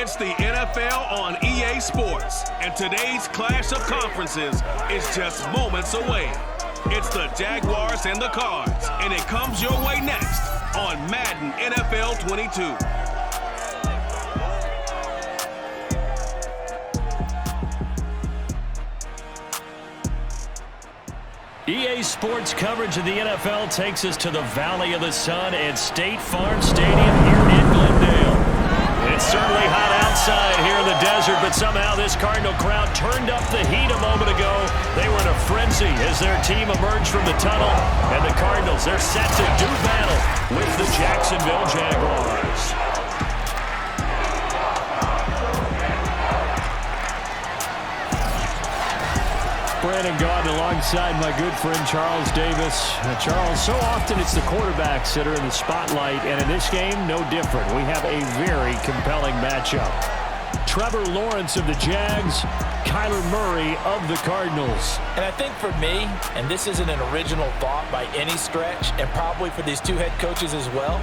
It's the NFL on EA Sports, and today's clash of conferences is just moments away. It's the Jaguars and the Cards, and it comes your way next on Madden NFL 22. EA Sports coverage of the NFL takes us to the Valley of the Sun at State Farm Stadium here in Glendale. It's certainly hot outside here in the desert, but somehow this Cardinal crowd turned up the heat a moment ago. They were in a frenzy as their team emerged from the tunnel, and the Cardinals, they're set to do battle with the Jacksonville Jaguars. Brandon Gaudin alongside my good friend Charles Davis. Charles, so often it's the quarterbacks that are in the spotlight, and in this game, no different. We have a very compelling matchup. Trevor Lawrence of the Jags, Kyler Murray of the Cardinals. And I think for me, and this isn't an original thought by any stretch, and probably for these two head coaches as well,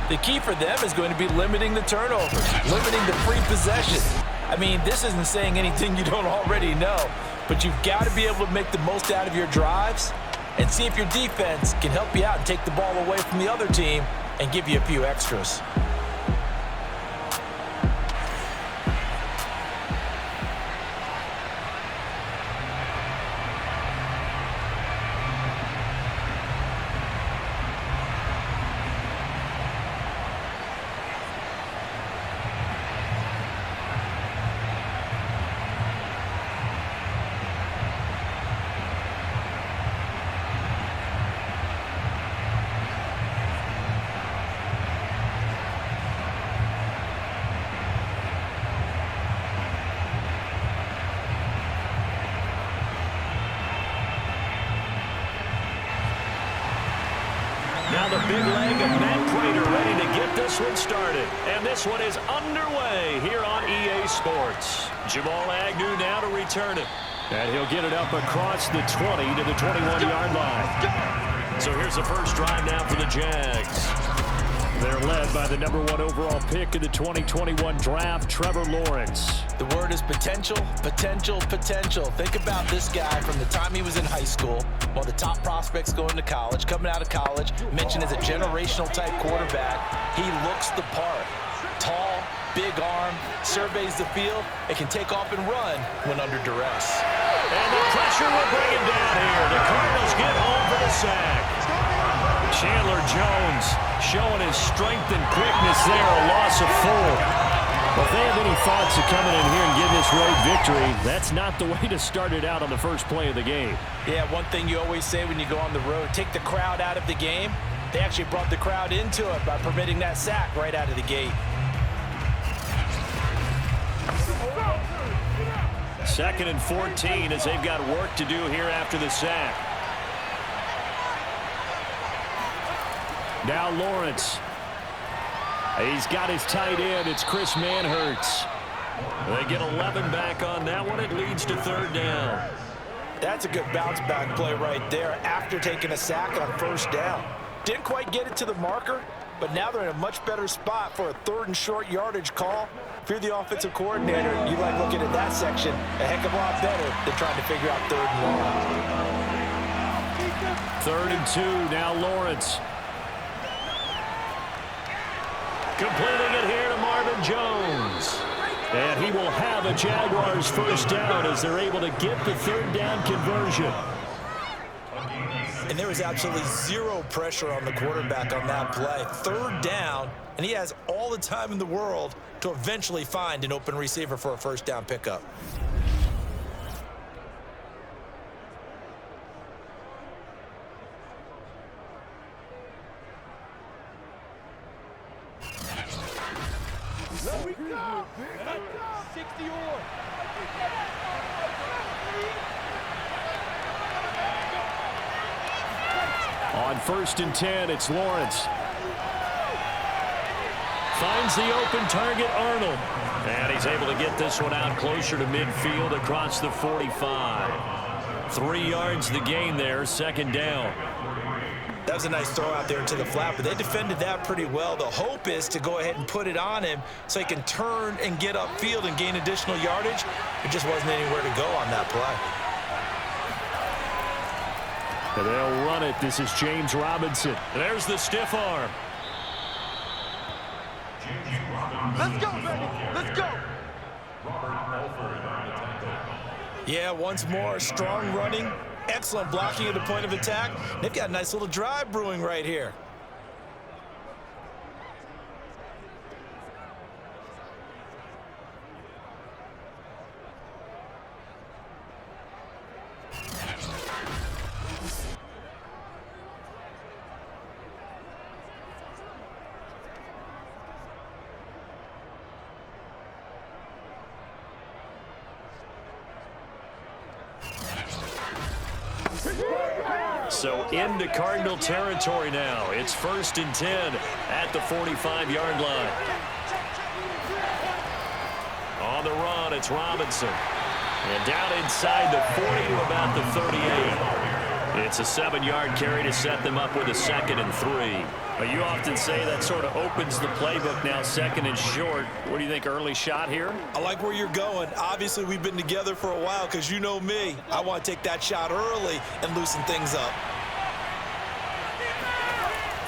the key for them is going to be limiting the turnovers, limiting the free possession. I mean, this isn't saying anything you don't already know, but you've got to be able to make the most out of your drives and see if your defense can help you out and take the ball away from the other team and give you a few extras. Now the big leg of Matt Prater ready to get this one started. And this one is underway here on EA Sports. Jamal Agnew now to return it. And he'll get it up across the 20 to the 21-yard line. So here's the first drive now for the Jags. They're led by the #1 overall pick in the 2021 draft, Trevor Lawrence. The word is potential, potential, potential. Think about this guy from the time he was in high school, one of the top prospects going to college, coming out of college, mentioned as a generational type quarterback. He looks the part. Tall, big arm, surveys the field, and can take off and run when under duress. And the pressure will bring him down here. The Cardinals get home for the sack. Chandler Jones showing his strength and quickness there, a loss of 4. Well, if they have any thoughts of coming in here and getting this road victory, that's not the way to start it out on the first play of the game. Yeah, one thing you always say when you go on the road, take the crowd out of the game. They actually brought the crowd into it by permitting that sack right out of the gate. Second and 14 as they've got work to do here after the sack. Now Lawrence. He's got his tight end. It's Chris Manhertz. They get 11 back on that one. It leads to third down. That's a good bounce back play right there after taking a sack on first down. Didn't quite get it to the marker, but now they're in a much better spot for a third and short yardage call. If you're the offensive coordinator, you like looking at that section a heck of a lot better than trying to figure out third and long. 3rd and 2, now Lawrence. Completing it here to Marvin Jones. And he will have a Jaguars first down as they're able to get the third down conversion. And there was absolutely zero pressure on the quarterback on that play. Third down, and he has all the time in the world to eventually find an open receiver for a first down pickup. Here we go! 60 or. On 1st and 10, it's Lawrence. Finds the open target, Arnold. And he's able to get this one out closer to midfield across the 45. 3 yards the gain there, second down. has a nice throw out there into the flat, but they defended that pretty well. The hope is to go ahead and put it on him so he can turn and get upfield and gain additional yardage. There just wasn't anywhere to go on that play. And they'll run it. This is James Robinson. There's the stiff arm. Let's go, baby. Let's go. Yeah, once more, strong running, excellent blocking at the point of attack. They've got a nice little drive brewing right here. So into Cardinal territory now. It's 1st and 10 at the 45-yard line. On the run, it's Robinson. And down inside the 40 to about the 38. It's a 7-yard carry to set them up with a 2nd and 3. But you often say that sort of opens the playbook now, 2nd and short. What do you think, early shot here? I like where you're going. Obviously, we've been together for a while because you know me. I want to take that shot early and loosen things up.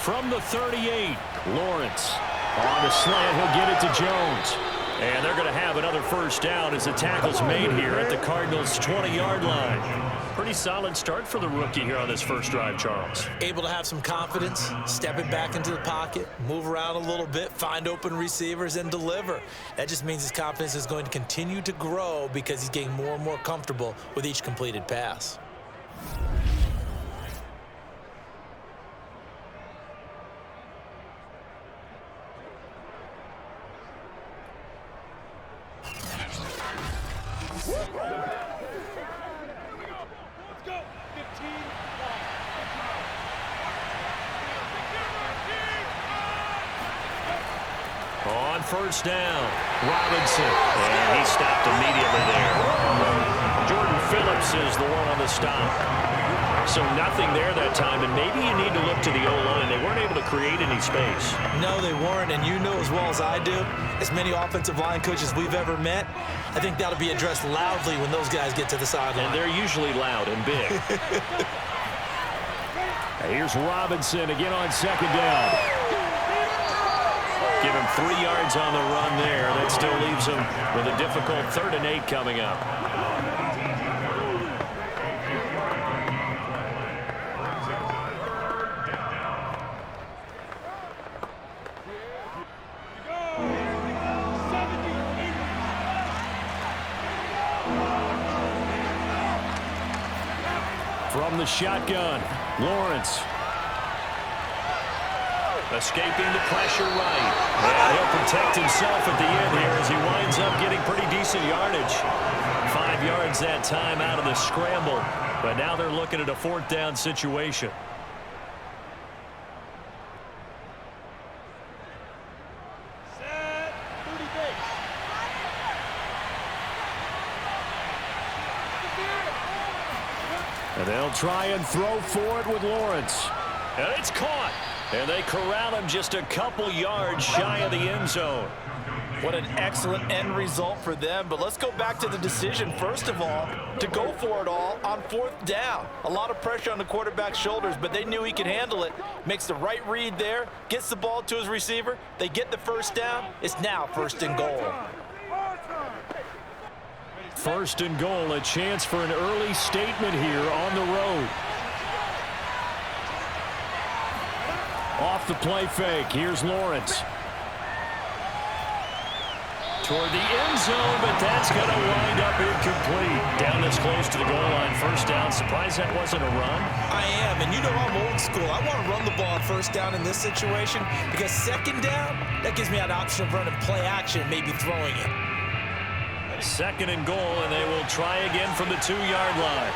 From the 38, Lawrence. On the slant, he'll get it to Jones. And they're going to have another 1st down as the tackle's made here at the Cardinals' 20-yard line. Pretty solid start for the rookie here on this first drive, Charles. Able to have some confidence, stepping back into the pocket, move around a little bit, find open receivers, and deliver. That just means his confidence is going to continue to grow because he's getting more and more comfortable with each completed pass. On 1st down, Robinson. And he stopped immediately there. Jordan Phillips is the one on the stop. So nothing there that time, and maybe you need to look to the O-line. They weren't able to create any space. No, they weren't, and you know as well as I do, as many offensive line coaches we've ever met, I think that'll be addressed loudly when those guys get to the sideline. And they're usually loud and big. Here's Robinson again on 2nd down. Give him 3 yards on the run there. That still leaves him with a difficult 3rd and 8 coming up. From the shotgun, Lawrence. Escaping the pressure right. And he'll protect himself at the end here as he winds up getting pretty decent yardage. 5 yards that time out of the scramble. But now they're looking at a 4th down situation. Set. 30 base. And they'll try and throw for it with Lawrence. And it's caught. And they corral him just a couple yards shy of the end zone. What an excellent end result for them. But let's go back to the decision, first of all, to go for it all on 4th down. A lot of pressure on the quarterback's shoulders, but they knew he could handle it. Makes the right read there, gets the ball to his receiver. They get the 1st down. It's now 1st and goal. 1st and goal, a chance for an early statement here on the road. Off the play fake, here's Lawrence. Toward the end zone, but that's going to wind up incomplete. Down this close to the goal line, 1st down. Surprised that wasn't a run? I am, and you know I'm old school. I want to run the ball on 1st down in this situation because 2nd down, that gives me an option of running play action, maybe throwing it. 2nd and goal, and they will try again from the 2-yard line.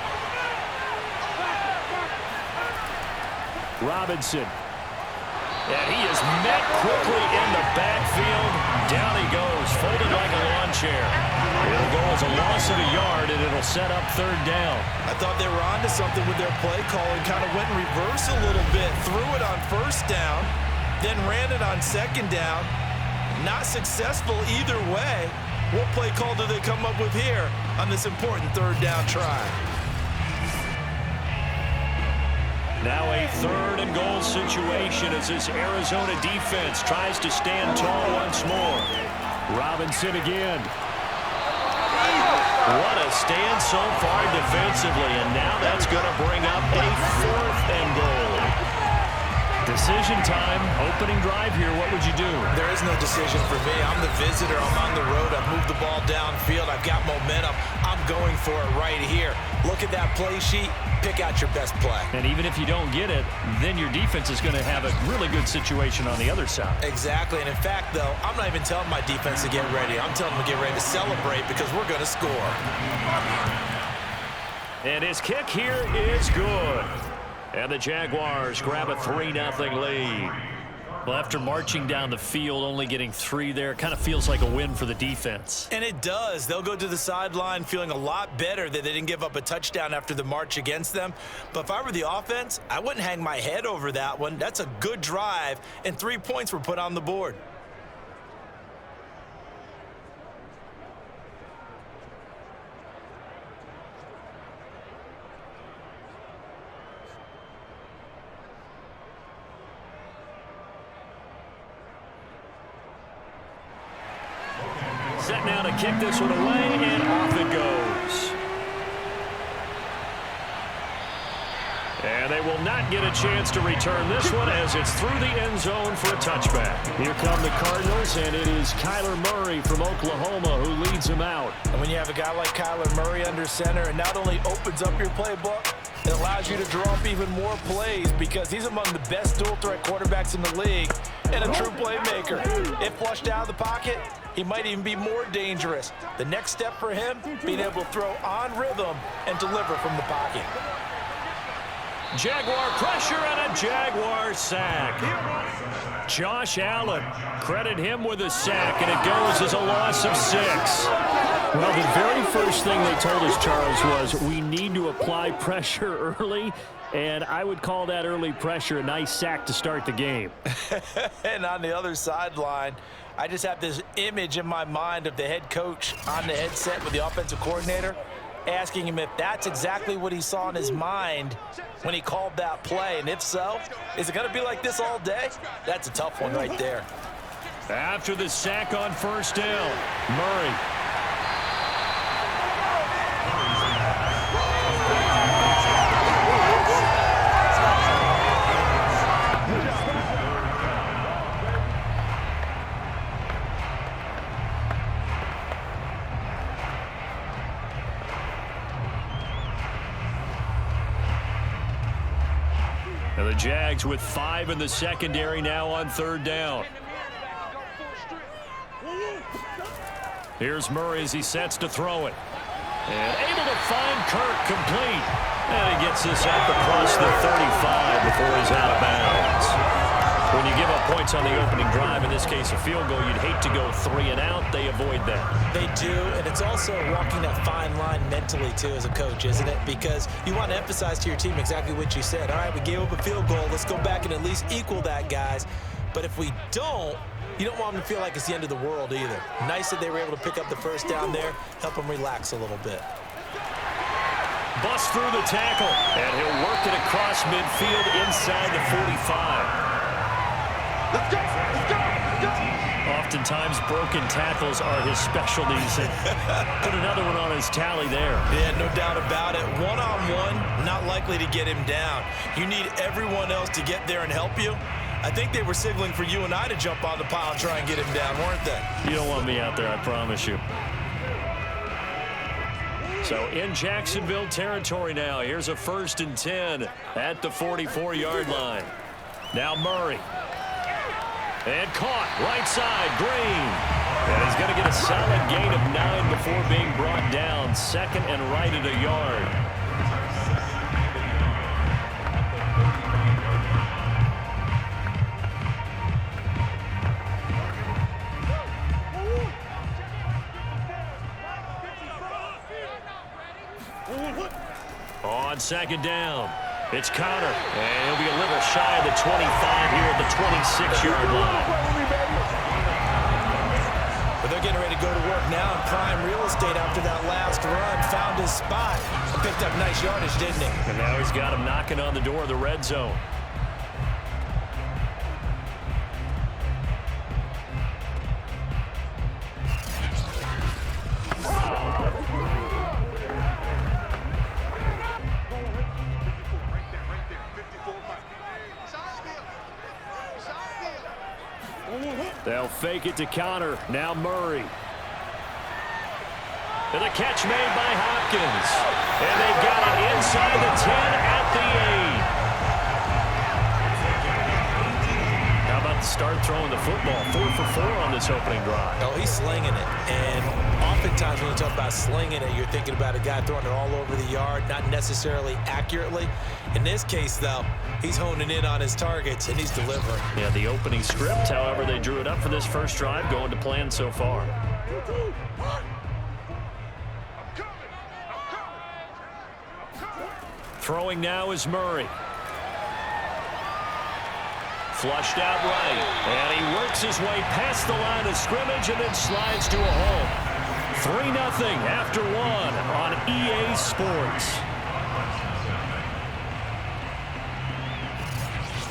And he is met quickly in the backfield. Down he goes, folded like a lawn chair. It'll go as a loss of a yard, and it'll set up third down. I thought they were onto something with their play call and kind of went in reverse a little bit. Threw it on first down, then ran it on second down. Not successful either way. What play call do they come up with here on this important third down try? Now a third and goal situation as this Arizona defense tries to stand tall once more. Robinson again. What a stand so far defensively, and now that's going to bring up a fourth and goal. Decision time, opening drive here. What would you do? There is no decision for me. I'm the visitor. I'm on the road. I've moved the ball downfield. I've got momentum. I'm going for it right here. Look at that play sheet. Pick out your best play. And even if you don't get it, then your defense is going to have a really good situation on the other side. Exactly. And in fact, though, I'm not even telling my defense to get ready. I'm telling them to get ready to celebrate because we're going to score. And his kick here is good. And the Jaguars grab a 3-0 lead. Well, after marching down the field, only getting 3 there, kind of feels like a win for the defense. And it does. They'll go to the sideline feeling a lot better that they didn't give up a touchdown after the march against them. But if I were the offense, I wouldn't hang my head over that one. That's a good drive, and 3 points were put on the board. Set now to kick this one away, and off it goes. And they will not get a chance to return this one as it's through the end zone for a touchback. Here come the Cardinals, and it is Kyler Murray from Oklahoma who leads them out. And when you have a guy like Kyler Murray under center, it not only opens up your playbook, it allows you to draw up even more plays because he's among the best dual-threat quarterbacks in the league and a true playmaker. If flushed out of the pocket, he might even be more dangerous. The next step for him, being able to throw on rhythm and deliver from the pocket. Jaguar pressure and a Jaguar sack. Josh Allen, credit him with a sack, and it goes as a loss of 6. Well, the very first thing they told us, Charles, was we need to apply pressure early, and I would call that early pressure a nice sack to start the game. And on the other sideline, I just have this image in my mind of the head coach on the headset with the offensive coordinator, asking him if that's exactly what he saw in his mind when he called that play. And if so, is it going to be like this all day? That's a tough one right there. After the sack on first down, Murray. And the Jags with 5 in the secondary now on third down. Here's Murray as he sets to throw it. And able to find Kirk complete. And he gets this up across the 35 before he's out of bounds. When you give up points on the opening drive, in this case a field goal, you'd hate to go 3 and out. They avoid that. They do, and it's also walking that fine line mentally, too, as a coach, isn't it? Because you want to emphasize to your team exactly what you said. All right, we gave up a field goal. Let's go back and at least equal that, guys. But if we don't, you don't want them to feel like it's the end of the world either. Nice that they were able to pick up the first down there, help them relax a little bit. Bust through the tackle, and he'll work it across midfield inside the 45. Let's go! Let's go! Let's go! Oftentimes, broken tackles are his specialties. And put another one on his tally there. Yeah, no doubt about it. One-on-one, not likely to get him down. You need everyone else to get there and help you. I think they were signaling for you and I to jump on the pile and try and get him down, weren't they? You don't want me out there, I promise you. So in Jacksonville territory now, here's a 1st and 10 at the 44-yard line. Now Murray. And caught, right side, Green. And he's going to get a solid gain of 9 before being brought down. 2nd and right at a yard. second down. It's Connor, and he'll be a little shy of the 25 here at the 26-yard line. But they're getting ready to go to work now in prime real estate after that last run. Found his spot. Picked up nice yardage, didn't he? And now he's got him knocking on the door of the red zone. They'll fake it to Connor. Now Murray. And the catch made by Hopkins. And they've got it inside the 10 at the 8. How about to start throwing the football? 4 for 4 on this opening drive. Oh, he's slinging it. And oftentimes when you talk about slinging it, you're thinking about a guy throwing it all over the yard, not necessarily accurately. In this case, though, he's honing in on his targets, and he's delivering. Yeah, the opening script, however, they drew it up for this first drive, going to plan so far. Throwing now is Murray. Flushed out right, and he works his way past the line of scrimmage and then slides to a home. 3-0 after 1 on EA Sports.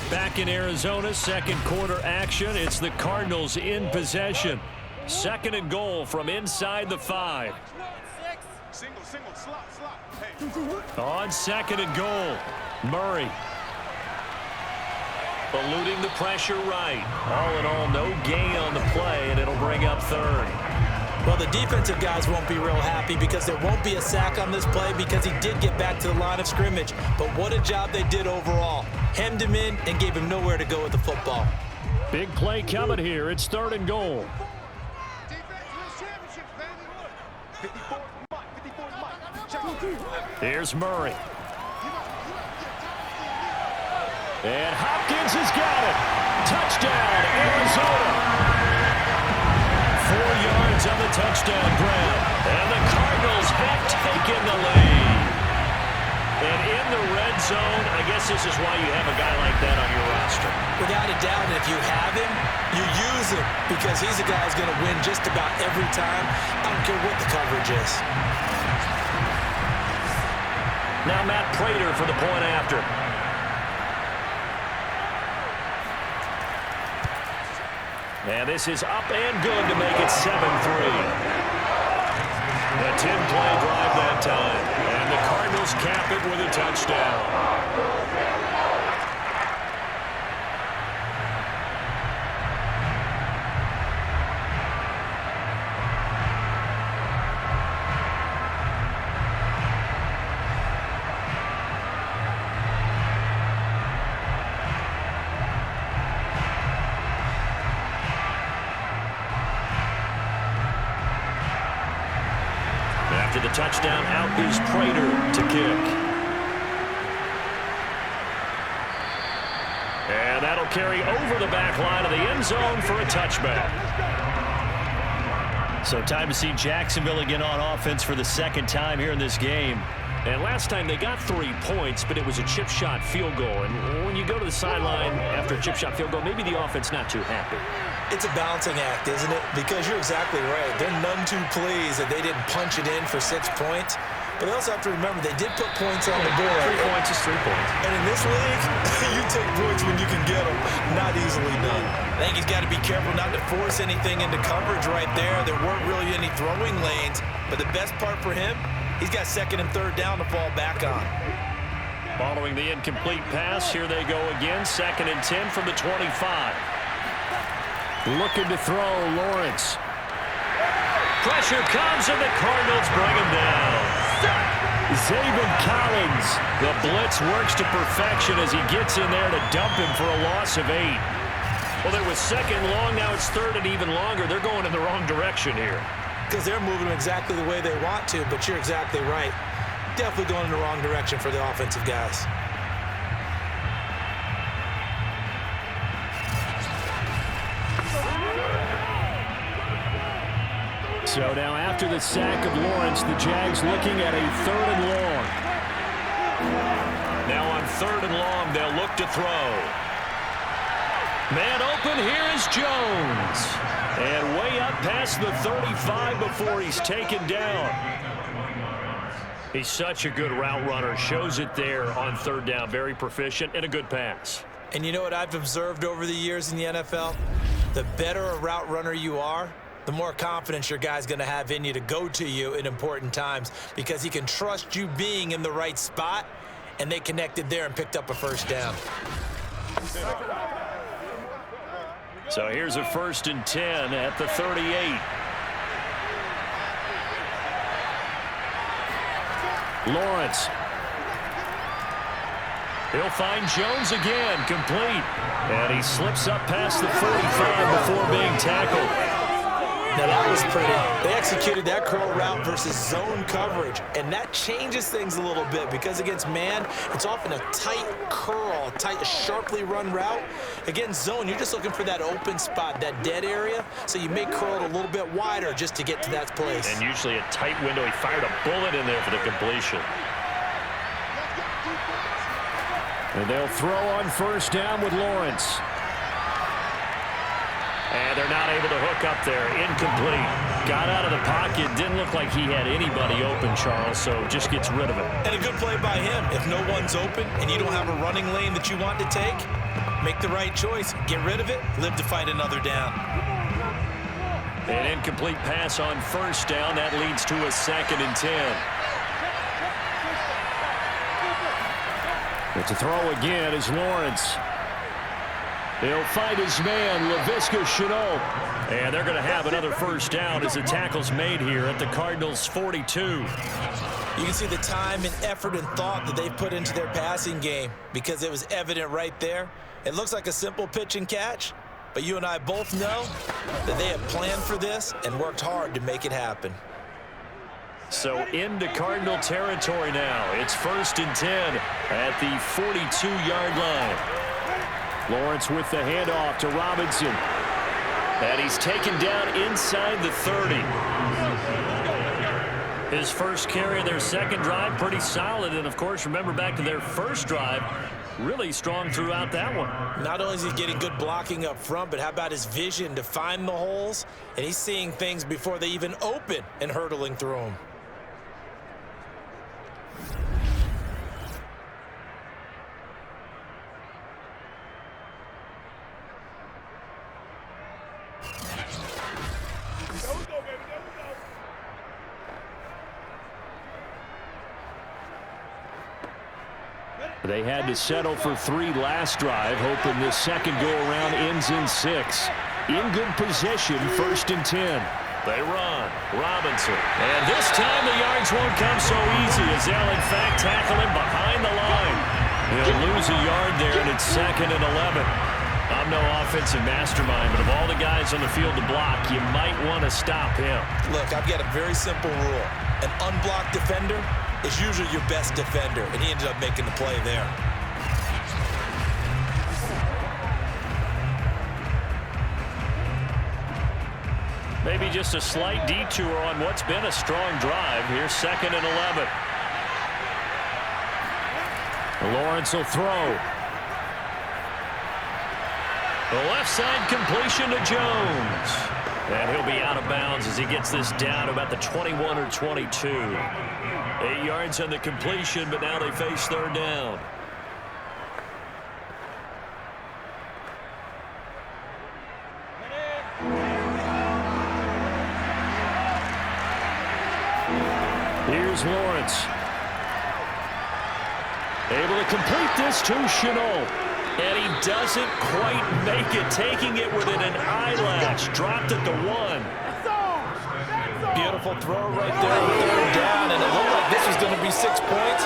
Back in Arizona, second quarter action. It's the Cardinals in possession. Second and goal from inside the 5. Single, slot. Hey. On second and goal, Murray. Eluding the pressure right. All in all, no gain on the play, and it'll bring up third. Well, the defensive guys won't be real happy because there won't be a sack on this play because he did get back to the line of scrimmage. But what a job they did overall. Hemmed him in and gave him nowhere to go with the football. Big play coming here. It's third and goal. Here's Murray. And Hopkins has got it. Touchdown, Arizona. 4 yards on the touchdown grab. And the Cardinals have taken the lead. And in the red zone, I guess this is why you have a guy like that on your roster. Without a doubt, and if you have him, you use him because he's a guy who's going to win just about every time. I don't care what the coverage is. Now Matt Prater for the point after. And this is up and good to make it 7-3. A 10-play drive that time. And the Cardinals cap it with a touchdown. After the touchdown, out is Prater to kick. And that'll carry over the back line of the end zone for a touchback. So time to see Jacksonville again on offense for the second time here in this game. And last time they got 3 points, but it was a chip shot field goal. And when you go to the sideline after a chip shot field goal, maybe the offense not too happy. It's a balancing act, isn't it? Because you're exactly right. They're none too pleased that they didn't punch it in for 6 points. But they also have to remember they did put points on the board. 3 points is 3 points. And in this league, you take points when you can get them. Not easily done. I think he's got to be careful not to force anything into coverage right there. There weren't really any throwing lanes. But the best part for him, he's got second and third down to fall back on. Following the incomplete pass, here they go again. 2nd and 10 from the 25. Looking to throw, Lawrence. Pressure comes, and the Cardinals bring him down. Zaven Collins. The blitz works to perfection as he gets in there to dump him for a loss of 8. Well, it was second long. Now it's third and even longer. They're going in the wrong direction here. Because they're moving exactly the way they want to, but you're exactly right. Definitely going in the wrong direction for the offensive guys. So now after the sack of Lawrence, the Jags looking at a 3rd and long. 3rd and long. They'll look to throw. Man open, here is Jones. And way up past the 35 before he's taken down. He's such a good route runner. Shows it there on 3rd down. Very proficient and a good pass. And you know what I've observed over the years in the NFL? The better a route runner you are, the more confidence your guy's going to have in you to go to you in important times because he can trust you being in the right spot, and they connected there and picked up a 1st down. So here's a 1st and 10 at the 38. Lawrence. He'll find Jones again, complete. And he slips up past the 45 before being tackled. Now that was pretty. They executed that curl route versus zone coverage, and that changes things a little bit because against man, it's often a tight curl, a tight, sharply run route. Against zone, you're just looking for that open spot, that dead area, so you may curl it a little bit wider just to get to that place. And usually a tight window. He fired a bullet in there for the completion. And they'll throw on 1st down with Lawrence. And they're not able to hook up there. Incomplete. Got out of the pocket. Didn't look like he had anybody open, Charles, so just gets rid of it. And a good play by him. If no one's open and you don't have a running lane that you want to take, make the right choice. Get rid of it. Live to fight another down. An incomplete pass on 1st down. That leads to a 2nd and 10. But to throw again is Lawrence. He'll find his man, Laviska Shenault. And they're going to have another 1st down as the tackle's made here at the Cardinals' 42. You can see the time and effort and thought that they've put into their passing game because it was evident right there. It looks like a simple pitch and catch, but you and I both know that they have planned for this and worked hard to make it happen. So into Cardinal territory now. It's 1st and 10 at the 42-yard line. Lawrence with the handoff to Robinson. And he's taken down inside the 30. His first carry of their 2nd drive, pretty solid. And, of course, remember back to their 1st drive, really strong throughout that one. Not only is he getting good blocking up front, but how about his vision to find the holes? And he's seeing things before they even open and hurtling through them. They had to settle for 3 last drive, hoping this 2nd go-around ends in 6. In good position, 1st and 10. They run. Robinson. And this time the yards won't come so easy as they'll, in fact, tackle him behind the line. He'll lose a yard there, and it's 2nd and 11. I'm no offensive mastermind, but of all the guys on the field to block, you might want to stop him. Look, I've got a very simple rule. An unblocked defender is usually your best defender, and he ended up making the play there. Maybe just a slight detour on what's been a strong drive. Here's 2nd and 11. Lawrence will throw. The left side completion to Jones. And he'll be out of bounds as he gets this down about the 21 or 22. 8 yards on the completion, but now they face 3rd down. Here's Lawrence. Able to complete this to Shenault. And he doesn't quite make it, taking it within an eyelash. Dropped at the 1. Beautiful throw right there with 3rd down, and it looked like this was going to be 6 points,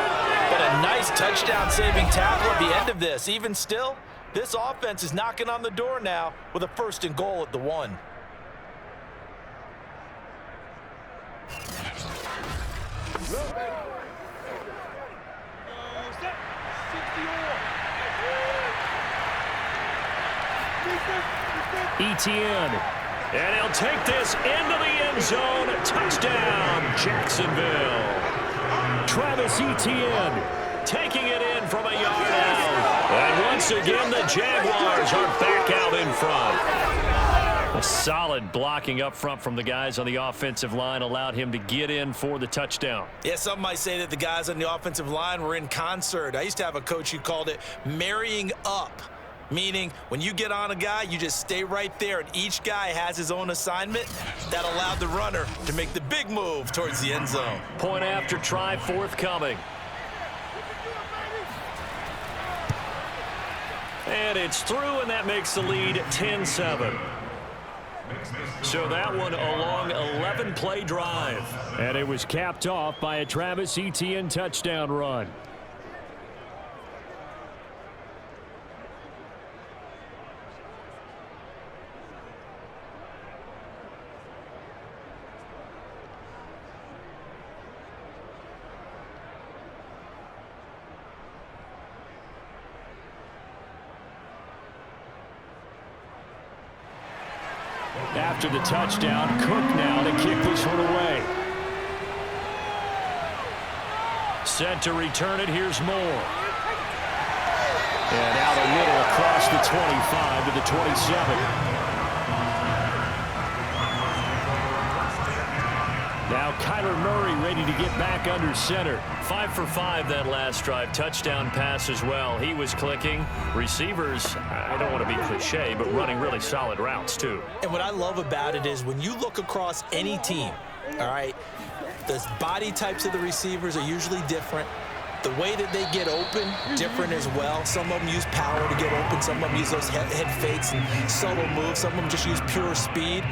but a nice touchdown-saving tackle at the end of this. Even still, this offense is knocking on the door now with a 1st and goal at the 1. Etienne. And he'll take this into the end zone. Touchdown, Jacksonville. Travis Etienne taking it in from a yard out. Once again, the Jaguars are back out in front. A solid blocking up front from the guys on the offensive line allowed him to get in for the touchdown. Yeah, some might say that the guys on the offensive line were in concert. I used to have a coach who called it marrying up, meaning when you get on a guy, you just stay right there, and each guy has his own assignment. That allowed the runner to make the big move towards the end zone. Point after try forthcoming. And it's through, and that makes the lead 10-7. So that one a long 11-play drive. And it was capped off by a Travis Etienne touchdown run. After the touchdown, Cook now to kick this one away. Set to return it. Here's Moore. And out a little across the 25 to the 27. Now Kyler Murray ready to get back under center. 5 for 5 that last drive. Touchdown pass as well. He was clicking. Receivers, I don't want to be cliche, but running really solid routes too. And what I love about it is when you look across any team, all right, the body types of the receivers are usually different. The way that they get open, different as well. Some of them use power to get open. Some of them use those head fakes and subtle moves. Some of them just use pure speed.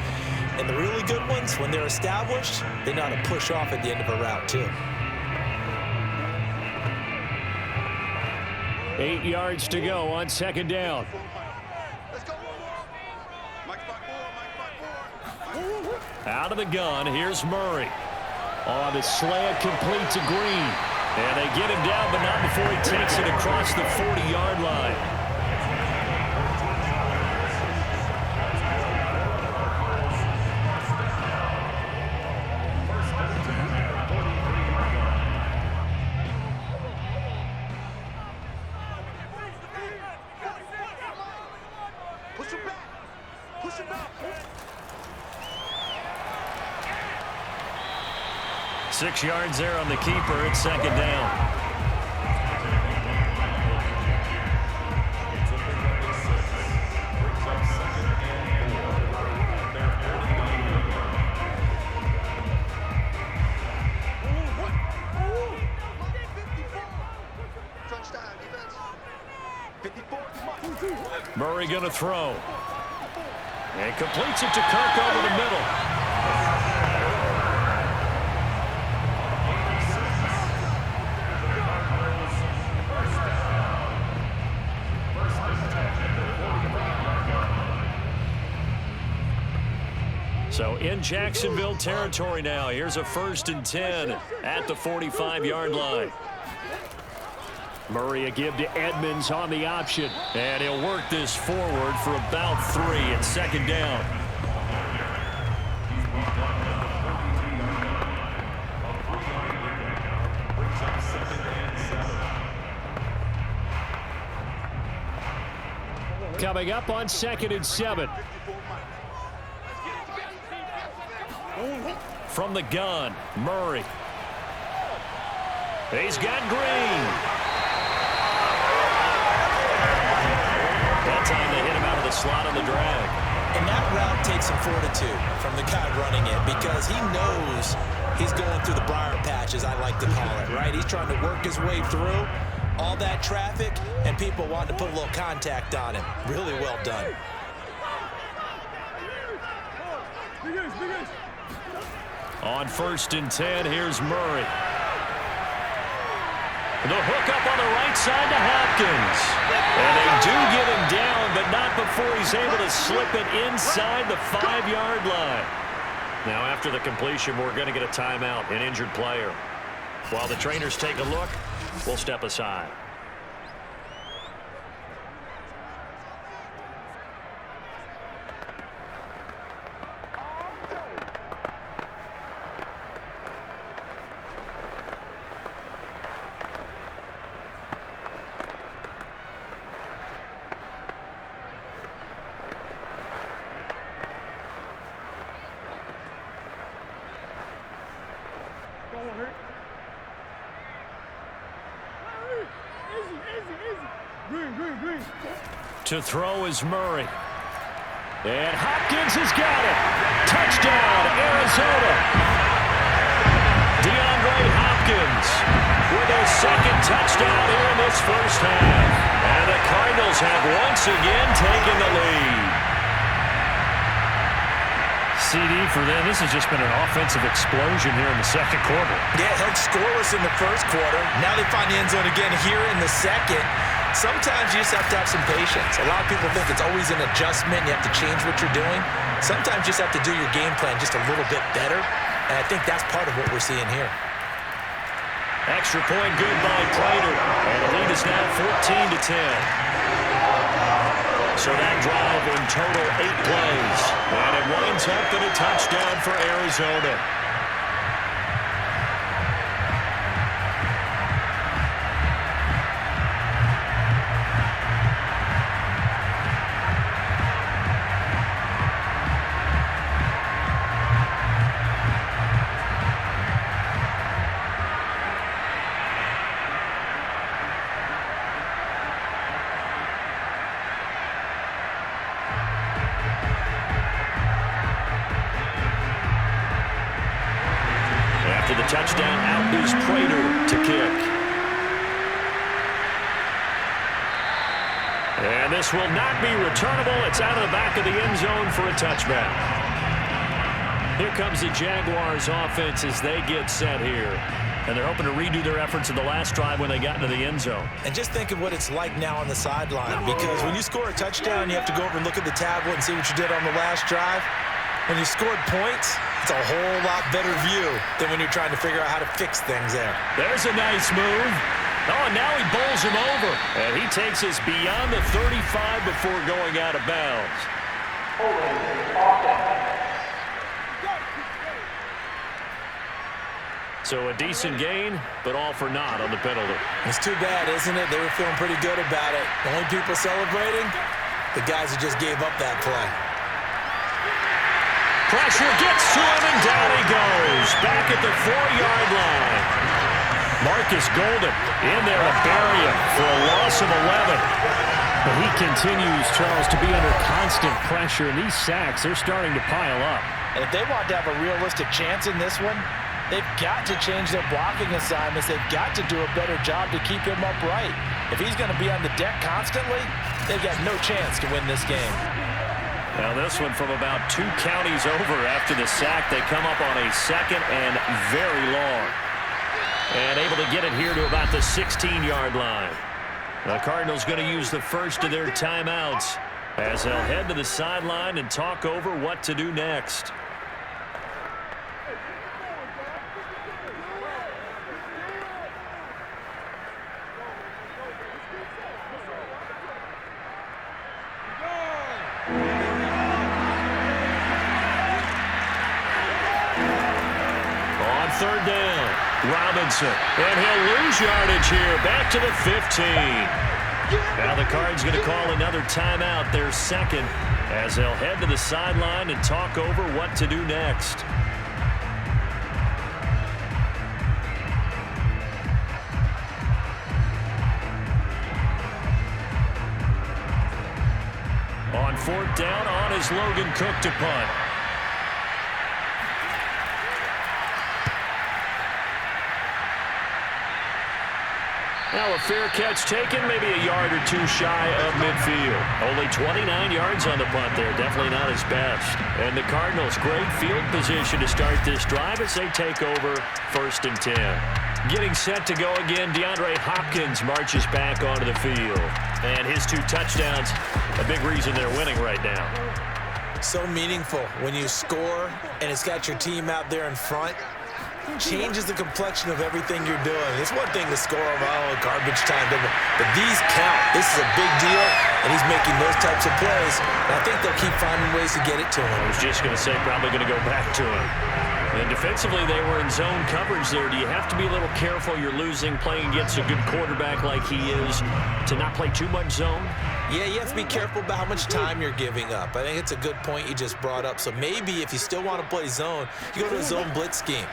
And the really good ones, when they're established, they know how to push off at the end of a route, too. 8 yards to go on second down. Out of the gun, here's Murray. On the slant, complete to Green. And they get him down, but not before he takes it across the 40-yard line. Push him back. Push him back. 6 yards there on the keeper. It's second down. Murray going to throw. And completes it to Kirk over the middle. So in Jacksonville territory now. Here's a 1st and 10 at the 45-yard line. Murray a give to Edmonds on the option. And he'll work this forward for about 3 at second down. Coming up on 2nd and 7. From the gun, Murray. He's got Green. That time they hit him out of the slot on the drag. And that route takes some fortitude from the guy running it because he knows he's going through the briar patch, as I like to call it, right? He's trying to work his way through all that traffic, and people want to put a little contact on him. Really well done. On 1st and 10, here's Murray. The hook up on the right side to Hopkins. And they do get him down, but not before he's able to slip it inside the 5-yard line. Now, after the completion, we're going to get a timeout, an injured player. While the trainers take a look, we'll step aside. To throw is Murray. And Hopkins has got it. Touchdown, Arizona. DeAndre Hopkins with a second touchdown here in this first half. And the Cardinals have once again taken the lead. CD for them. This has just been an offensive explosion here in the second quarter. Yeah, held scoreless in the first quarter. Now they find the end zone again here in the second. Sometimes you just have to have some patience. A lot of people think it's always an adjustment. You have to change what you're doing. Sometimes you just have to do your game plan just a little bit better. And I think that's part of what we're seeing here. Extra point good by Prater. And the lead is now 14-10. So that drive in total 8 plays. And it winds up in a touchdown for Arizona. After the touchdown, out is Prater to kick. And this will not be returnable. It's out of the back of the end zone for a touchback. Here comes the Jaguars offense as they get set here. And they're hoping to redo their efforts in the last drive when they got into the end zone. And just think of what it's like now on the sideline. Because when you score a touchdown, you have to go over and look at the tablet and see what you did on the last drive. When you scored points, it's a whole lot better view than when you're trying to figure out how to fix things there. There's a nice move. Oh, and now he bowls him over. And he takes us beyond the 35 before going out of bounds. So a decent gain, but all for naught on the penalty. It's too bad, isn't it? They were feeling pretty good about it. The only people celebrating, the guys who just gave up that play. Pressure gets to him, and down he goes. Back at the 4-yard line. Marcus Golden in there to bury him for a loss of 11. But he continues, Charles, to be under constant pressure, and these sacks, they're starting to pile up. And if they want to have a realistic chance in this one, they've got to change their blocking assignments. They've got to do a better job to keep him upright. If he's going to be on the deck constantly, they've got no chance to win this game. Now this one from about 2 counties over after the sack. They come up on a second and very long. And able to get it here to about the 16-yard line. The Cardinals going to use the first of their timeouts as they'll head to the sideline and talk over what to do next. Third down, Robinson, and he'll lose yardage here, back to the 15. Now the Cards going to call another timeout, their second, as they'll head to the sideline and talk over what to do next. On fourth down, on is Logan Cook to punt. Now a fair catch taken, maybe a yard or two shy of midfield. Only 29 yards on the punt there, definitely not his best. And the Cardinals, great field position to start this drive as they take over 1st and 10. Getting set to go again, DeAndre Hopkins marches back onto the field. And his 2 touchdowns, a big reason they're winning right now. So meaningful when you score and it's got your team out there in front. Changes the complexion of everything you're doing. It's one thing to score on garbage time, but these count. This is a big deal, and he's making those types of plays. And I think they'll keep finding ways to get it to him. I was just going to say probably going to go back to him. And defensively, they were in zone coverage there. Do you have to be a little careful? You're losing, playing against a good quarterback like he is, to not play too much zone? Yeah, you have to be careful about how much time you're giving up. I think it's a good point you just brought up. So maybe if you still want to play zone, you go to a zone blitz scheme.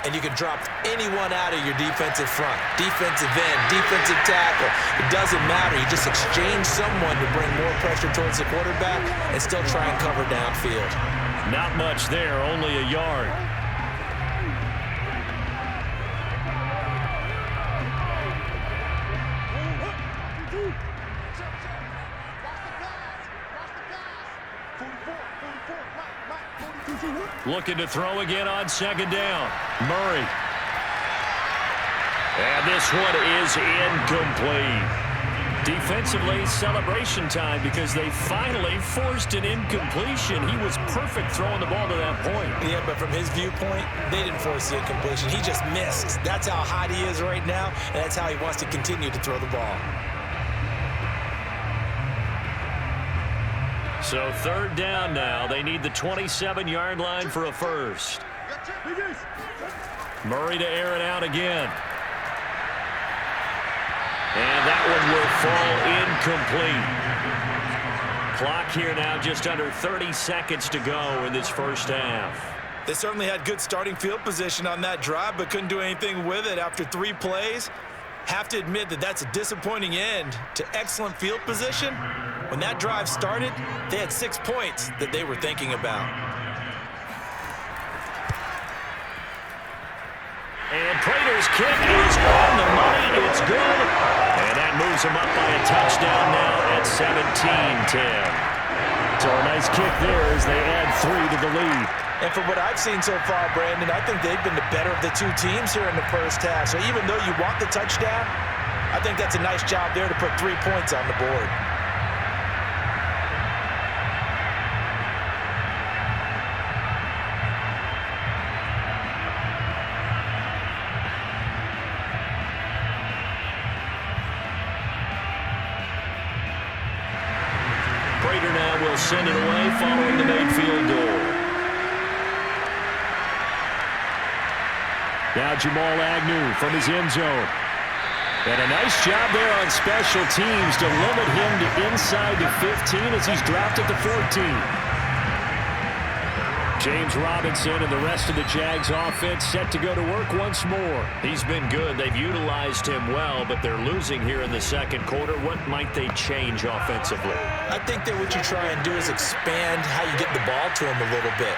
and you can drop anyone out of your defensive front. Defensive end, defensive tackle. It doesn't matter. You just exchange someone to bring more pressure towards the quarterback and still try and cover downfield. Not much there, only a yard. Looking to throw again on second down. Murray. And this one is incomplete. Defensively, celebration time because they finally forced an incompletion. He was perfect throwing the ball to that point. Yeah, but from his viewpoint, they didn't force the incompletion. He just missed. That's how hot he is right now, and that's how he wants to continue to throw the ball. So third down now. They need the 27-yard line for a first. Murray to air it out again. And that one will fall incomplete. Clock here now, just under 30 seconds to go in this first half. They certainly had good starting field position on that drive, but couldn't do anything with it after 3 plays. Have to admit that that's a disappointing end to excellent field position. When that drive started, they had 6 points that they were thinking about. And Prater's kick is on the money. It's good. And that moves him up by a touchdown now at 17-10. So a nice kick there as they add 3 to the lead. And from what I've seen so far, Brandon, I think they've been the better of the 2 teams here in the first half. So even though you want the touchdown, I think that's a nice job there to put 3 points on the board. Prater now will send it away following the made field goal. Now Jamal Agnew from his end zone. And a nice job there on special teams to limit him to inside the 15 as he's dropped at the 14. James Robinson and the rest of the Jags offense set to go to work once more. He's been good. They've utilized him well, but they're losing here in the second quarter. What might they change offensively? I think that what you try and do is expand how you get the ball to him a little bit.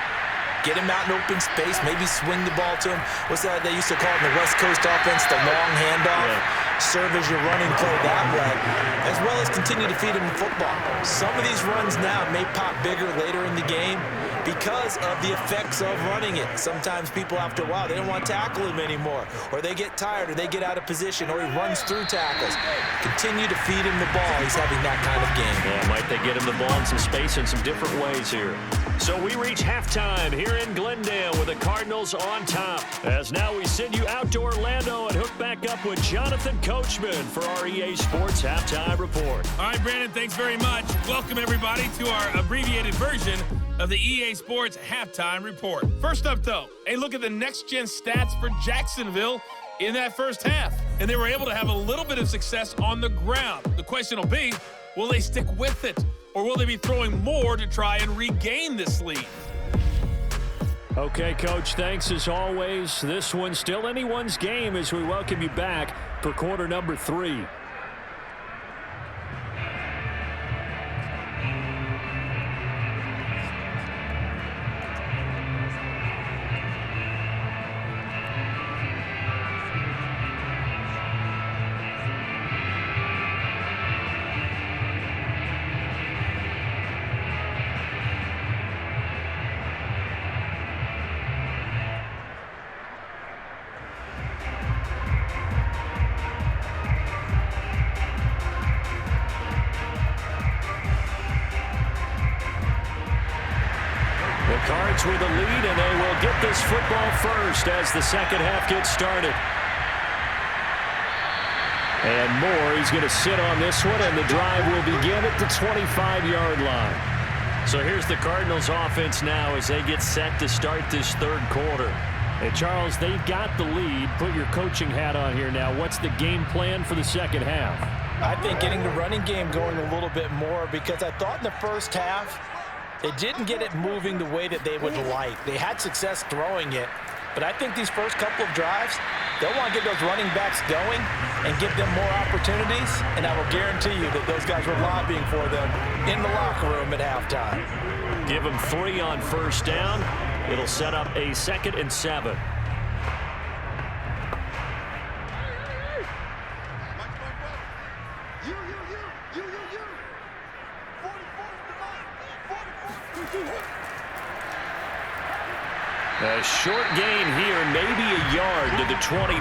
Get him out in open space, maybe swing the ball to him. What's that they used to call it in the West Coast offense, the long handoff? Yeah. Serve as your running play that way, as well as continue to feed him the football. Some of these runs now may pop bigger later in the game because of the effects of running it. Sometimes people, after a while, they don't want to tackle him anymore, or they get tired, or they get out of position, or he runs through tackles. Continue to feed him the ball. He's having that kind of game. Yeah, might they get him the ball in some space in some different ways here. So we reach halftime here in Glendale with the Cardinals on top. As now we send you out to Orlando and hook back up with Jonathan Coachman for our EA Sports Halftime Report. All right, Brandon, thanks very much. Welcome, everybody, to our abbreviated version of the EA Sports Halftime Report. First up, though, a look at the next-gen stats for Jacksonville in that first half. And they were able to have a little bit of success on the ground. The question will be, will they stick with it? Or will they be throwing more to try and regain this lead? Okay, Coach, thanks as always. This one's still anyone's game as we welcome you back for quarter number 3. Cards with the lead, and they will get this football first as the second half gets started. And Moore, he's going to sit on this one, and the drive will begin at the 25-yard line. So here's the Cardinals offense now as they get set to start this third quarter. And Charles, they've got the lead. Put your coaching hat on here now. What's the game plan for the second half? I think getting the running game going a little bit more, because I thought in the first half, they didn't get it moving the way that they would like. They had success throwing it, But I think these first couple of drives, they'll want to get those running backs going and give them more opportunities. And I will guarantee you that those guys were lobbying for them in the locker room at halftime. Give them 3 on first down. It'll set up a 2nd and 7. A short gain here, maybe a yard to the 29.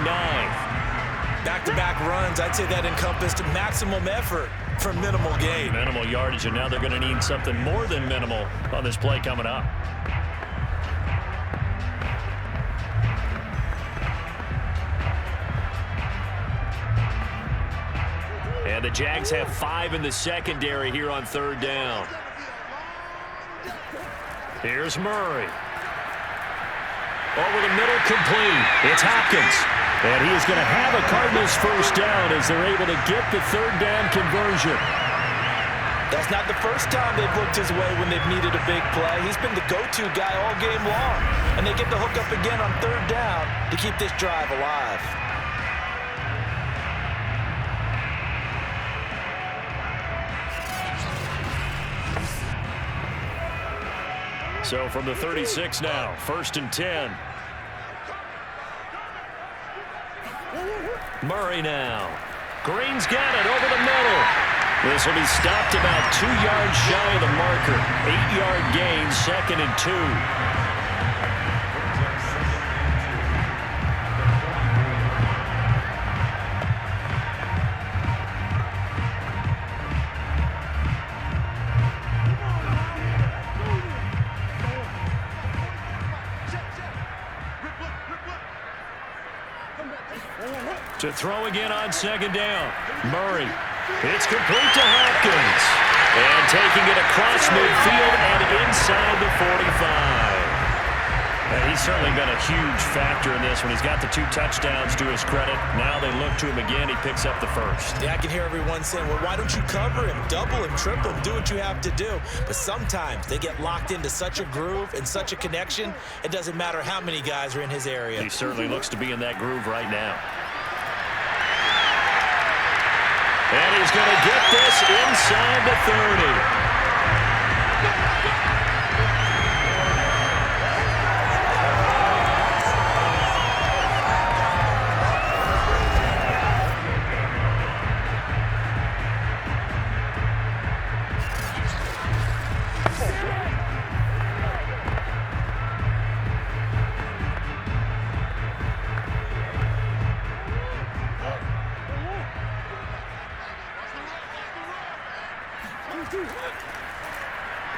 Back-to-back runs, I'd say that encompassed maximum effort for minimal gain. Minimal yardage, and now they're going to need something more than minimal on this play coming up. And the Jags have 5 in the secondary here on 3rd down. Here's Murray. Over the middle, complete. It's Hopkins. And he is going to have a Cardinals first down as they're able to get the 3rd down conversion. That's not the first time they've looked his way when they've needed a big play. He's been the go-to guy all game long. And they get the hook up again on 3rd down to keep this drive alive. So from the 36 now, 1st and 10. Murray now. Green's got it over the middle. This will be stopped about 2 yards shy of the marker. 8-yard gain, 2nd and 2. To throw again on 2nd down. Murray. It's complete to Hopkins. And taking it across midfield and inside the 45. And he's certainly been a huge factor in this one. He's got the 2 touchdowns to his credit. Now they look to him again. He picks up the 1st. Yeah, I can hear everyone saying, well, why don't you cover him, double him, triple him, do what you have to do. But sometimes they get locked into such a groove and such a connection, it doesn't matter how many guys are in his area. He certainly looks to be in that groove right now. And he's going to get this inside the 30.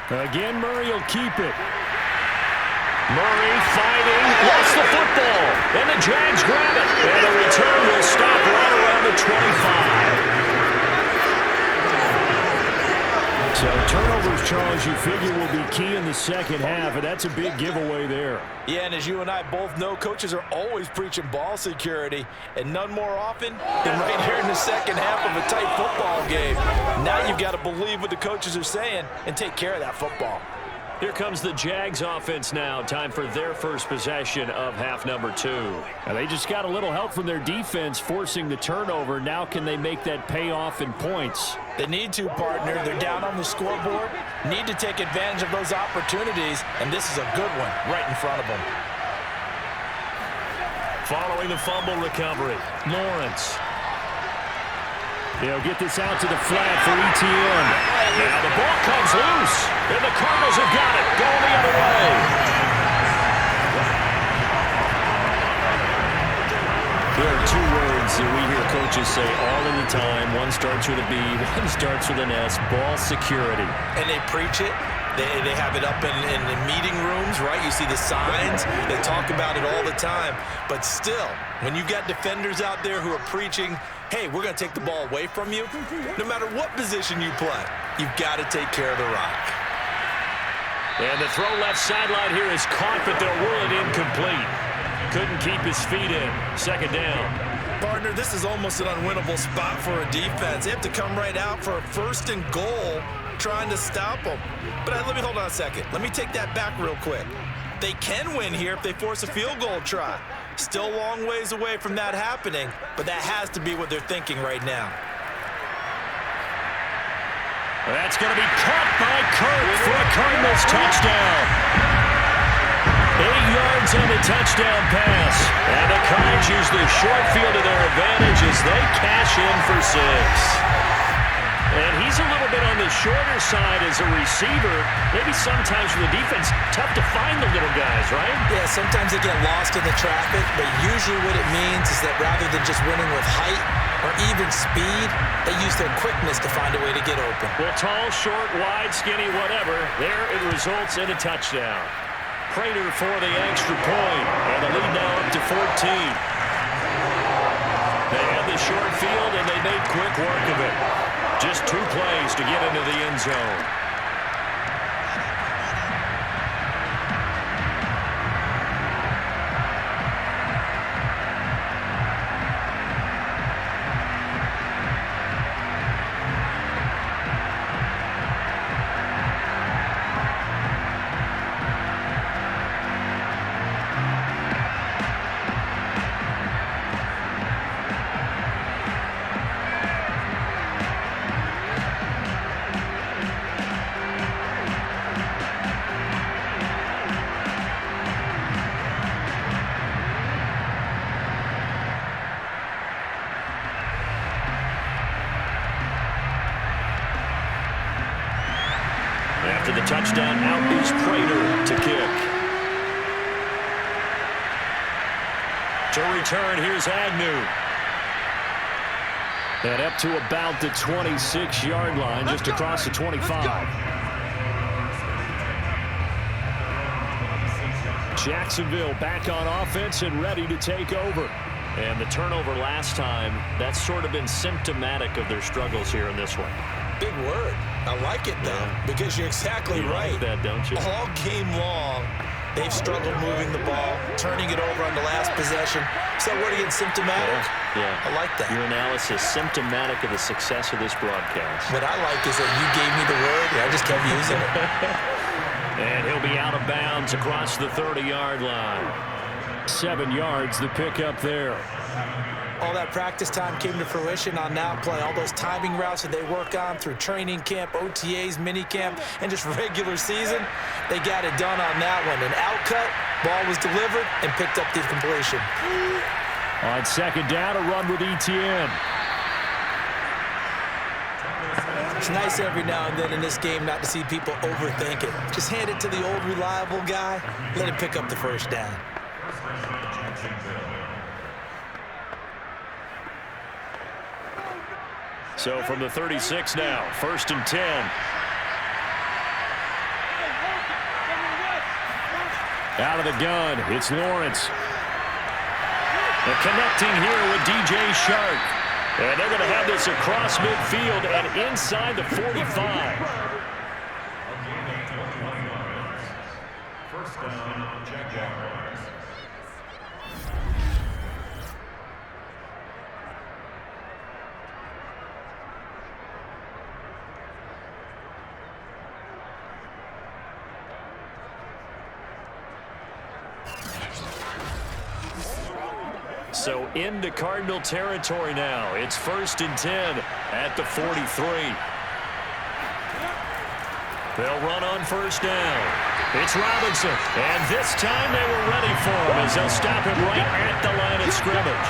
Again, Murray will keep it. Murray fighting, lost the football, and the Jags grab it. And the return will stop right around the 25. So turnovers, Charles, you figure will be key in the second half, and that's a big giveaway there. Yeah, and as you and I both know, coaches are always preaching ball security, and none more often than right here in the second half of a tight football game. Now you've got to believe what the coaches are saying and take care of that football. Here comes the Jags offense now. Time for their first possession of half number 2. And they just got a little help from their defense forcing the turnover. Now can they make that pay off in points? They need to, partner. They're down on the scoreboard. Need to take advantage of those opportunities, and this is a good one right in front of them. Following the fumble recovery, Lawrence. They'll get this out to the flat for Etienne. Now the ball comes loose, and the Cardinals have got it, going the other way. There are 2 words that we hear coaches say all of the time. One starts with a B, one starts with an S, ball security. And they preach it. They have it up in the meeting rooms, right? You see the signs. They talk about it all the time. But still, when you've got defenders out there who are preaching, hey, we're going to take the ball away from you, no matter what position you play, you've got to take care of the rock. And the throw left sideline here is caught, but they'll rule it incomplete. Couldn't keep his feet in. 2nd down. Partner, this is almost an unwinnable spot for a defense. They have to come right out for a 1st and goal, trying to stop them. But let me hold on a second. Let me take that back real quick. They can win here if they force a field goal try. Still a long ways away from that happening, but that has to be what they're thinking right now. That's going to be caught by Kirk for a Cardinals touchdown. 8 yards on the touchdown pass. And the Cards use the short field to their advantage as they cash in for 6. And he's a little bit on the shorter side as a receiver. Maybe sometimes for the defense, tough to find the little guys, right? Yeah, sometimes they get lost in the traffic, but usually what it means is that rather than just winning with height or even speed, they use their quickness to find a way to get open. Well, tall, short, wide, skinny, whatever, there it results in a touchdown. Prater for the extra point, and the lead now up to 14. They had the short field, and they made quick work of it. Just 2 plays to get into the end zone. After the touchdown, out is Prater to kick. To return, here's Agnew. And up to about the 26-yard line, just across the 25. Jacksonville back on offense and ready to take over. And the turnover last time, that's sort of been symptomatic of their struggles here in this one. Big word. I like it, though, because you're exactly right. Like that, don't you? All game long, they've struggled moving the ball, turning it over on the last possession. Is that word again, symptomatic? Yeah. I like that. Your analysis, symptomatic of the success of this broadcast. What I like is that you gave me the word, and I just kept using it. And he'll be out of bounds across the 30-yard line. 7 yards, the pickup there. All that practice time came to fruition on that play. All those timing routes that they work on through training camp, OTAs, minicamp, and just regular season, they got it done on that one. An outcut, ball was delivered, and picked up the completion. On second down, a run with ETN. It's nice every now and then in this game not to see people overthink it. Just hand it to the old reliable guy, let him pick up the first down. So from the 36 now, 1st and 10. Out of the gun, it's Lawrence. And connecting here with DJ Shark. And they're going to have this across midfield and inside the 45. First down, Jaguars. So into Cardinal territory now. It's 1st and 10 at the 43. They'll run on 1st down. It's Robinson. And this time they were ready for him as they'll stop him right at the line of scrimmage.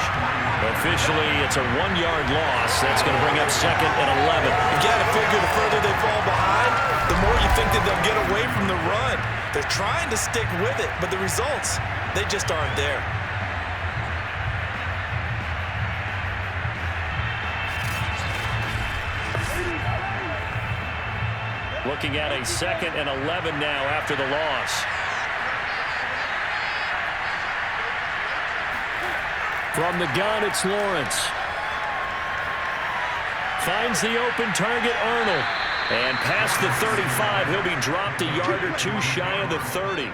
Officially, it's a 1-yard loss. That's going to bring up 2nd and 11. You got to figure the further they fall behind, the more you think that they'll get away from the run. They're trying to stick with it, but the results, they just aren't there. Looking at a 2nd and 11 now after the loss. From the gun, it's Lawrence. Finds the open target, Arnold. And past the 35, he'll be dropped a yard or two shy of the 30.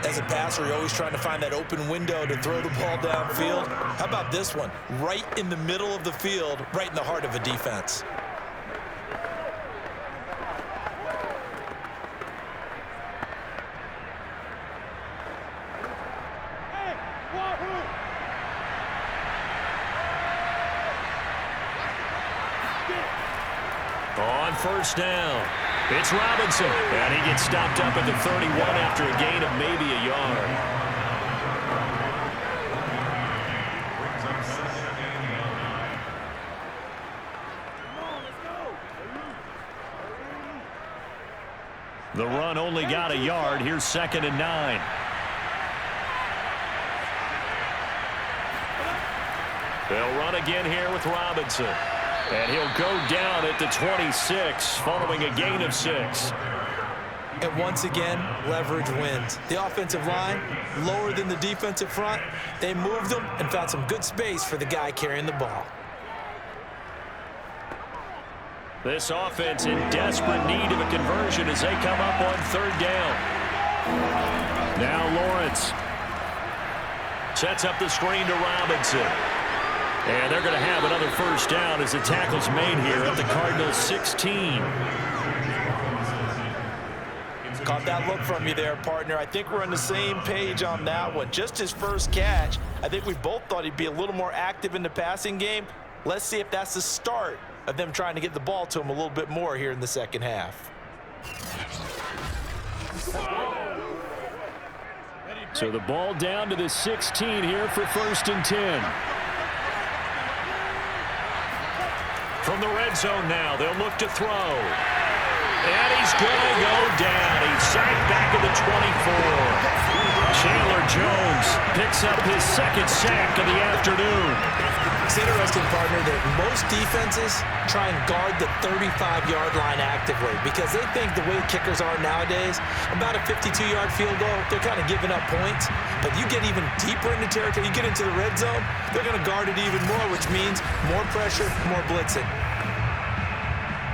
As a passer, you're always trying to find that open window to throw the ball downfield. How about this one? Right in the middle of the field, right in the heart of a defense. first down. It's Robinson, and he gets stopped up at the 31 after a gain of maybe a yard. The run only got a yard. Here's 2nd and 9. They'll run again here with Robinson. And he'll go down at the 26 following a gain of 6. And once again, leverage wins. The offensive line, lower than the defensive front. They moved them and found some good space for the guy carrying the ball. This offense in desperate need of a conversion as they come up on 3rd down. Now Lawrence sets up the screen to Robinson. And they're going to have another first down as the tackle's made here at the Cardinals 16. Caught that look from you there, partner. I think we're on the same page on that one. Just his first catch, I think we both thought he'd be a little more active in the passing game. Let's see if that's the start of them trying to get the ball to him a little bit more here in the second half. So the ball down to the 16 here for 1st and 10. From the red zone now, they'll look to throw. And he's going to go down. He's sacked back at the 24. Chandler Jones picks up his 2nd sack of the afternoon. It's interesting, partner, that most defenses try and guard the 35-yard line actively because they think the way kickers are nowadays, about a 52-yard field goal, they're kind of giving up points. But you get even deeper into territory, you get into the red zone, they're going to guard it even more, which means more pressure, more blitzing.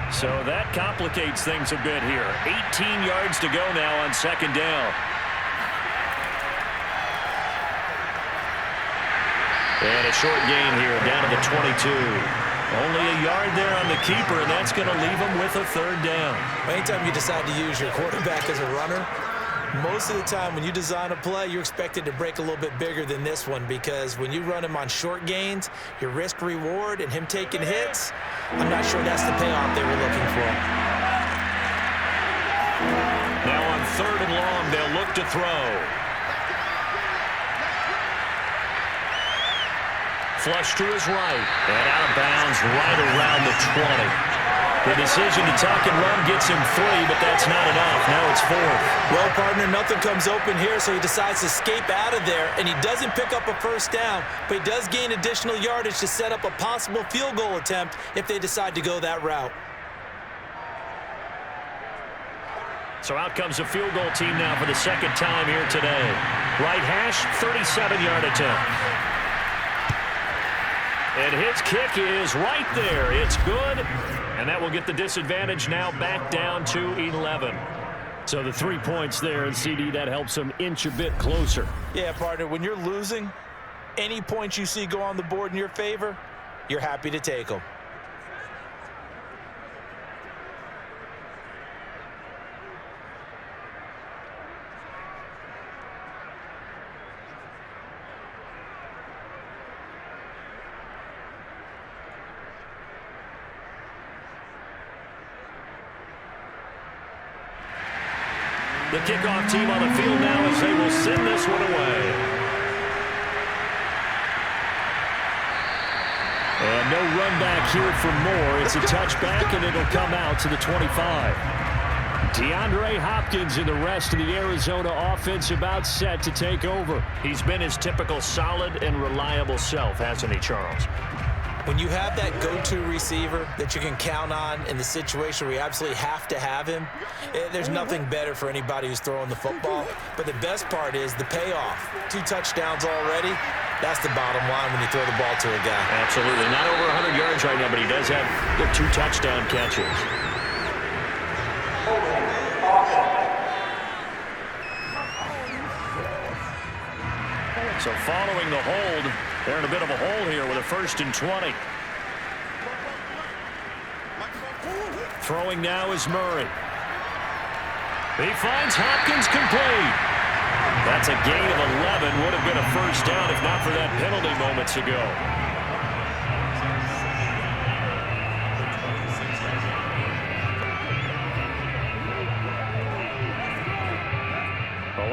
So that complicates things a bit here. 18 yards to go now on 2nd down. And a short gain here down to the 22. Only a yard there on the keeper, and that's going to leave him with a 3rd down. Anytime you decide to use your quarterback as a runner, most of the time when you design a play, you're expected to break a little bit bigger than this one because when you run him on short gains, your risk-reward and him taking hits, I'm not sure that's the payoff they were looking for. Now on 3rd and long, they'll look to throw. Flush to his right, and out of bounds right around the 20. The decision to tuck and run gets him 3, but that's not enough. Now it's 4th. Well, partner, nothing comes open here, so he decides to escape out of there, and he doesn't pick up a first down, but he does gain additional yardage to set up a possible field goal attempt if they decide to go that route. So out comes a field goal team now for the 2nd time here today. Right hash, 37-yard attempt. And his kick is right there. It's good. And that will get the disadvantage now back down to 11. So the 3 points there, and CD, that helps them inch a bit closer. Yeah, partner, when you're losing, any points you see go on the board in your favor, you're happy to take them. The kickoff team on the field now as they will send this one away. And no run back here for more. It's a touchback, and it'll come out to the 25. DeAndre Hopkins and the rest of the Arizona offense about set to take over. He's been his typical solid and reliable self, hasn't he, Charles? When you have that go-to receiver that you can count on in the situation where you absolutely have to have him, there's nothing better for anybody who's throwing the football. But the best part is the payoff. 2 touchdowns already. That's the bottom line when you throw the ball to a guy. Absolutely. Not over 100 yards right now, but he does have the 2 touchdown catches. So following the hold, they're in a bit of a hole here with a 1st and 20. Throwing now is Murray. He finds Hopkins complete. That's a gain of 11. Would have been a first down if not for that penalty moments ago.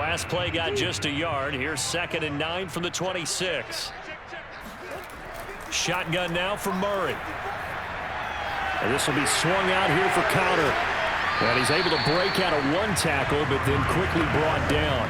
last play got just a yard. Here's 2nd and 9 from the 26. Shotgun now for Murray. And this will be swung out here for counter. And he's able to break out of one tackle, but then quickly brought down.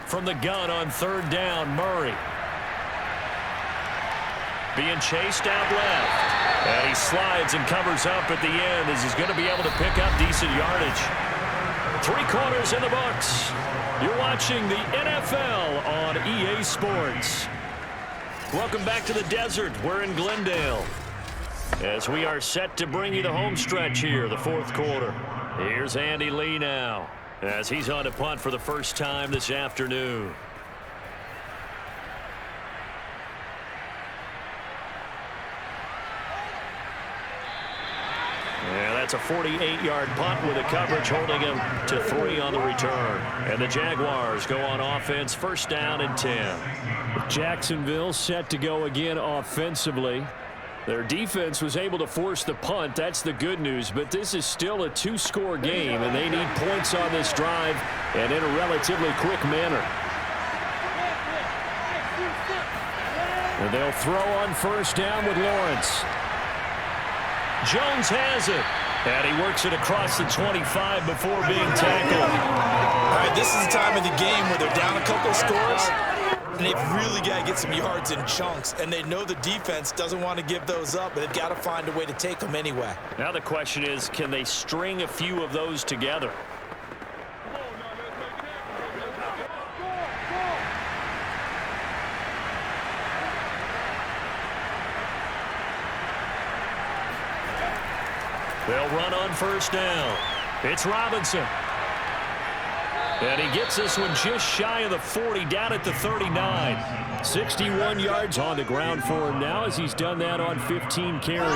From the gun on 3rd down, Murray. Being chased out left. And he slides and covers up at the end as he's going to be able to pick up decent yardage. 3 quarters in the books. You're watching the NFL on EA Sports. Welcome back to the desert. We're in Glendale as we are set to bring you the home stretch here, the 4th quarter. Here's Andy Lee now as he's on to punt for the first time this afternoon. Yeah, that's a 48-yard punt with a coverage holding him to 3 on the return. And the Jaguars go on offense, 1st down and 10. Jacksonville set to go again offensively. Their defense was able to force the punt. That's the good news. But this is still a 2-score game, and they need points on this drive and in a relatively quick manner. And they'll throw on 1st down with Lawrence. Jones has it. And he works it across the 25 before being tackled. All right, this is the time of the game where they're down a couple of scores. And they've really got to get some yards in chunks. And they know the defense doesn't want to give those up, but they've got to find a way to take them anyway. Now the question is, can they string a few of those together? They'll run on 1st down. It's Robinson. And he gets this one just shy of the 40, down at the 39. 61 yards on the ground for him now as he's done that on 15 carries.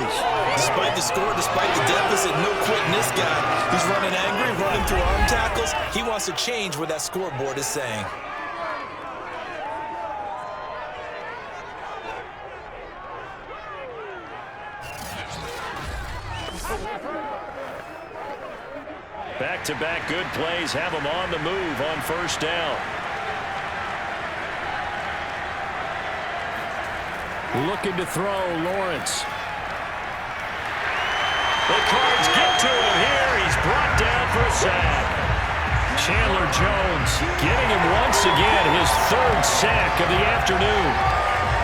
Despite the score, despite the deficit, no quitting this guy. He's running angry, running through arm tackles. He wants to change what that scoreboard is saying. Back-to-back good plays have him on the move on 1st down. Looking to throw, Lawrence. The Cards get to him here. He's brought down for a sack. Chandler Jones getting him once again, his 3rd sack of the afternoon.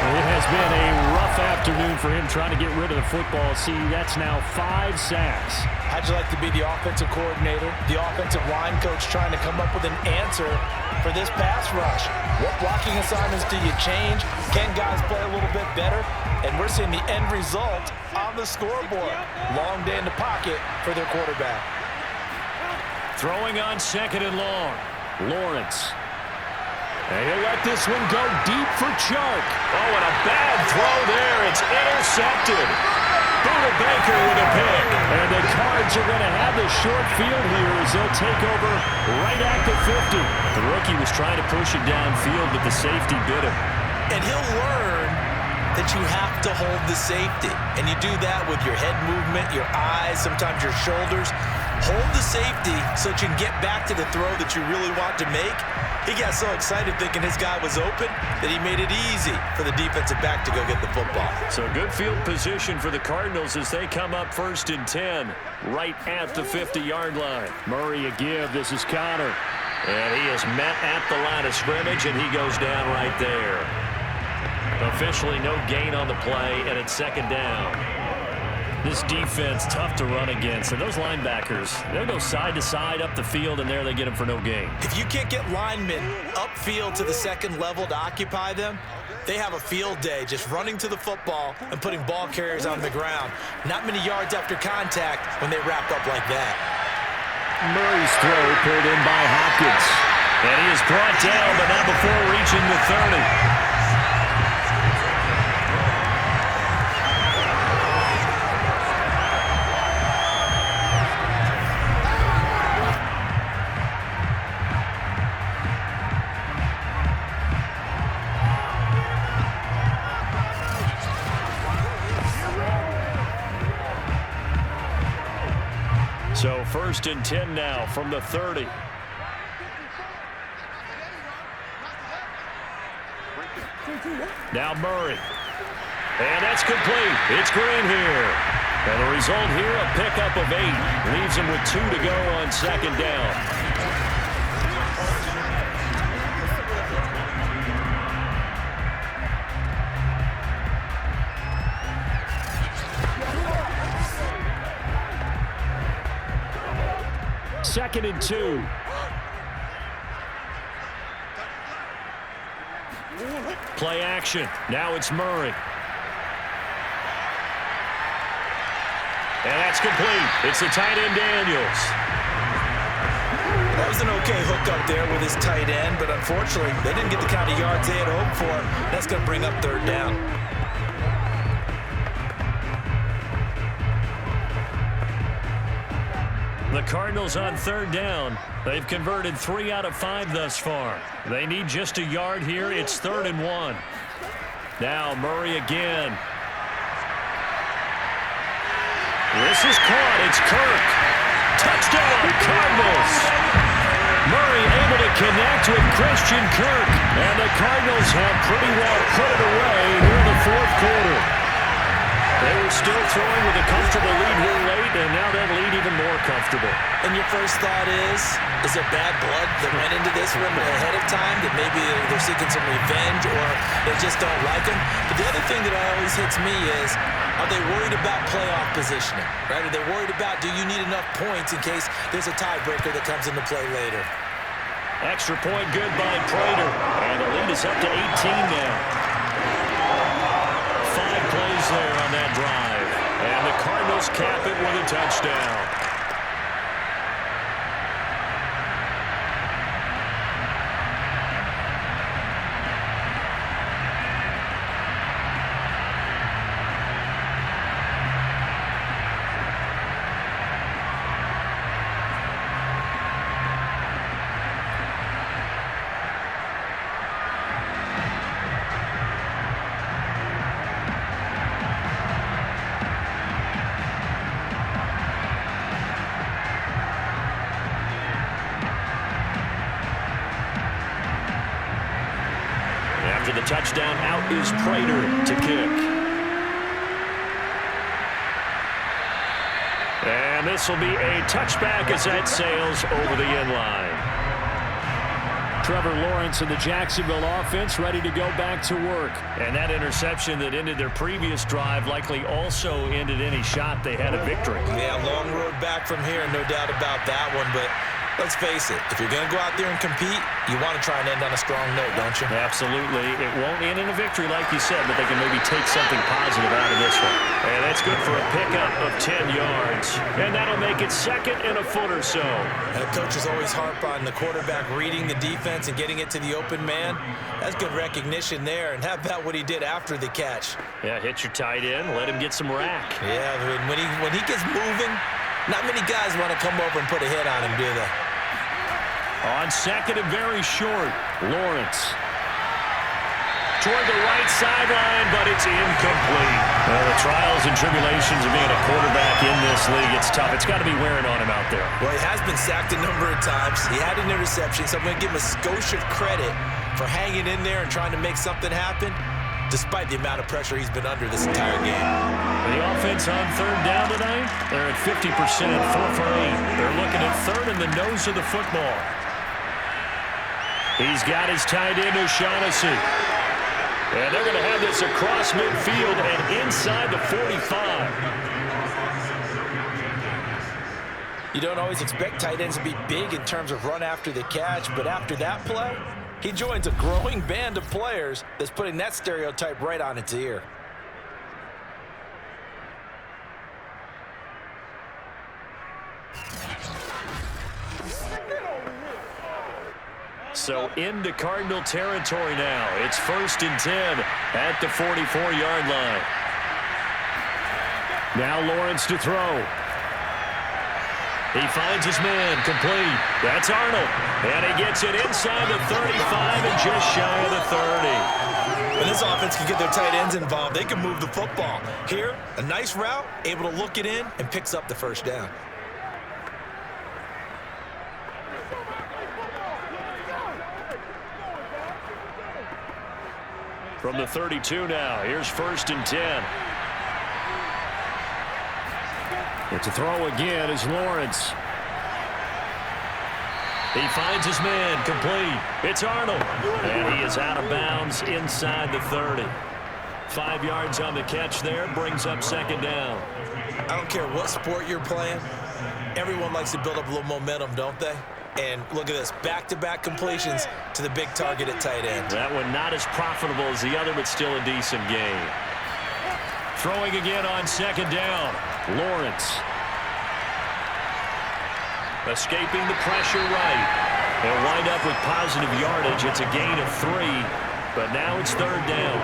It has been a rough afternoon for him trying to get rid of the football. See, that's now 5 sacks. How'd you like to be the offensive coordinator, the offensive line coach trying to come up with an answer for this pass rush? What blocking assignments do you change? Can guys play a little bit better? And we're seeing the end result on the scoreboard. Long day in the pocket for their quarterback. Throwing on 2nd and long. Lawrence. And he'll let this one go deep for Chark. Oh, and a bad throw there. It's intercepted. Buda Baker with a pick. And the Cards are going to have the short field here as they'll take over right at the 50. The rookie was trying to push it downfield, but the safety bit him. And he'll learn that you have to hold the safety. And you do that with your head movement, your eyes, sometimes your shoulders. Hold the safety so that you can get back to the throw that you really want to make. He got so excited thinking his guy was open that he made it easy for the defensive back to go get the football. So good field position for the Cardinals as they come up 1st and 10 right at the 50-yard line. Murray a give. This is Connor. And he is met at the line of scrimmage, and he goes down right there. Officially no gain on the play, and it's 2nd down. This defense, tough to run against. And those linebackers, they'll go side to side up the field, and there they get them for no gain. If you can't get linemen upfield to the 2nd level to occupy them, they have a field day just running to the football and putting ball carriers on the ground. Not many yards after contact when they wrap up like that. Murray's throw pulled in by Hopkins. And he is brought down, but not before reaching the 30. So 1st and 10 now from the 30. Now Murray. And that's complete. It's Green here. And the result here, a pickup of 8. Leaves him with 2 to go on 2nd down. Second and 2. Play action. Now it's Murray. And that's complete. It's the tight end Daniels. That was an okay hookup there with his tight end, but unfortunately, they didn't get the kind of yards they had hoped for. That's going to bring up 3rd down. The Cardinals on 3rd down. They've converted 3 out of 5 thus far. They need just a yard here. It's 3rd and 1. Now Murray again. This is caught. It's Kirk. Touchdown, Cardinals. Murray able to connect with Christian Kirk. And the Cardinals have pretty well put it away here in the 4th quarter. They were still throwing with a comfortable lead here late, and now that lead even more comfortable. And your first thought is there bad blood that went into this one ahead of time, that maybe they're seeking some revenge or they just don't like him? But the other thing that always hits me is, are they worried about playoff positioning? Right? Are they worried about, do you need enough points in case there's a tiebreaker that comes into play later? Extra point good by Prater, and the lead is up to 18 now. 5 plays there on that drive, and the Cardinals cap it with a touchdown. After the touchdown, out is Prater to kick. And this will be a touchback as that sails over the end line. Trevor Lawrence and the Jacksonville offense ready to go back to work. And that interception that ended their previous drive likely also ended any shot they had a victory. Yeah, long road back from here, no doubt about that one, but let's face it, if you're going to go out there and compete, you want to try and end on a strong note, don't you? Absolutely. It won't end in a victory like you said, but they can maybe take something positive out of this one. And that's good for a pickup of 10 yards. And that'll make it 2nd and a foot or so. And coaches always harp on the quarterback reading the defense and getting it to the open man. That's good recognition there. And how about what he did after the catch? Yeah, hit your tight end, let him get some rack. Yeah, when he gets moving, not many guys want to come over and put a hit on him, do they? On 2nd and very short, Lawrence. Toward the right sideline, but it's incomplete. Well, the trials and tribulations of being a quarterback in this league, it's tough. It's got to be wearing on him out there. Well, he has been sacked a number of times. He had an interception, so I'm going to give him a skosh of credit for hanging in there and trying to make something happen, despite the amount of pressure he's been under this entire game. The offense on 3rd down tonight, they're at 50%, 4 for 8. They're looking at 3rd in the nose of the football. He's got his tight end, O'Shaughnessy. And they're going to have this across midfield and inside the 45. You don't always expect tight ends to be big in terms of run after the catch, but after that play, he joins a growing band of players that's putting that stereotype right on its ear. So into Cardinal territory now. It's 1st and 10 at the 44-yard line. Now Lawrence to throw. He finds his man, complete. That's Arnold. And he gets it inside the 35 and just shy of the 30. When this offense can get their tight ends involved, they can move the football. Here, a nice route, able to look it in, and picks up the 1st down. From the 32 now, here's 1st and 10. It's a throw again as Lawrence. He finds his man, complete. It's Arnold. And he is out of bounds inside the 30. 5 yards on the catch there, brings up 2nd down. I don't care what sport you're playing. Everyone likes to build up a little momentum, don't they? And look at this, back-to-back completions to the big target at tight end. That one not as profitable as the other, but still a decent game. Throwing again on 2nd down. Lawrence. Escaping the pressure right. They'll wind up with positive yardage. It's a gain of 3, but now it's 3rd down.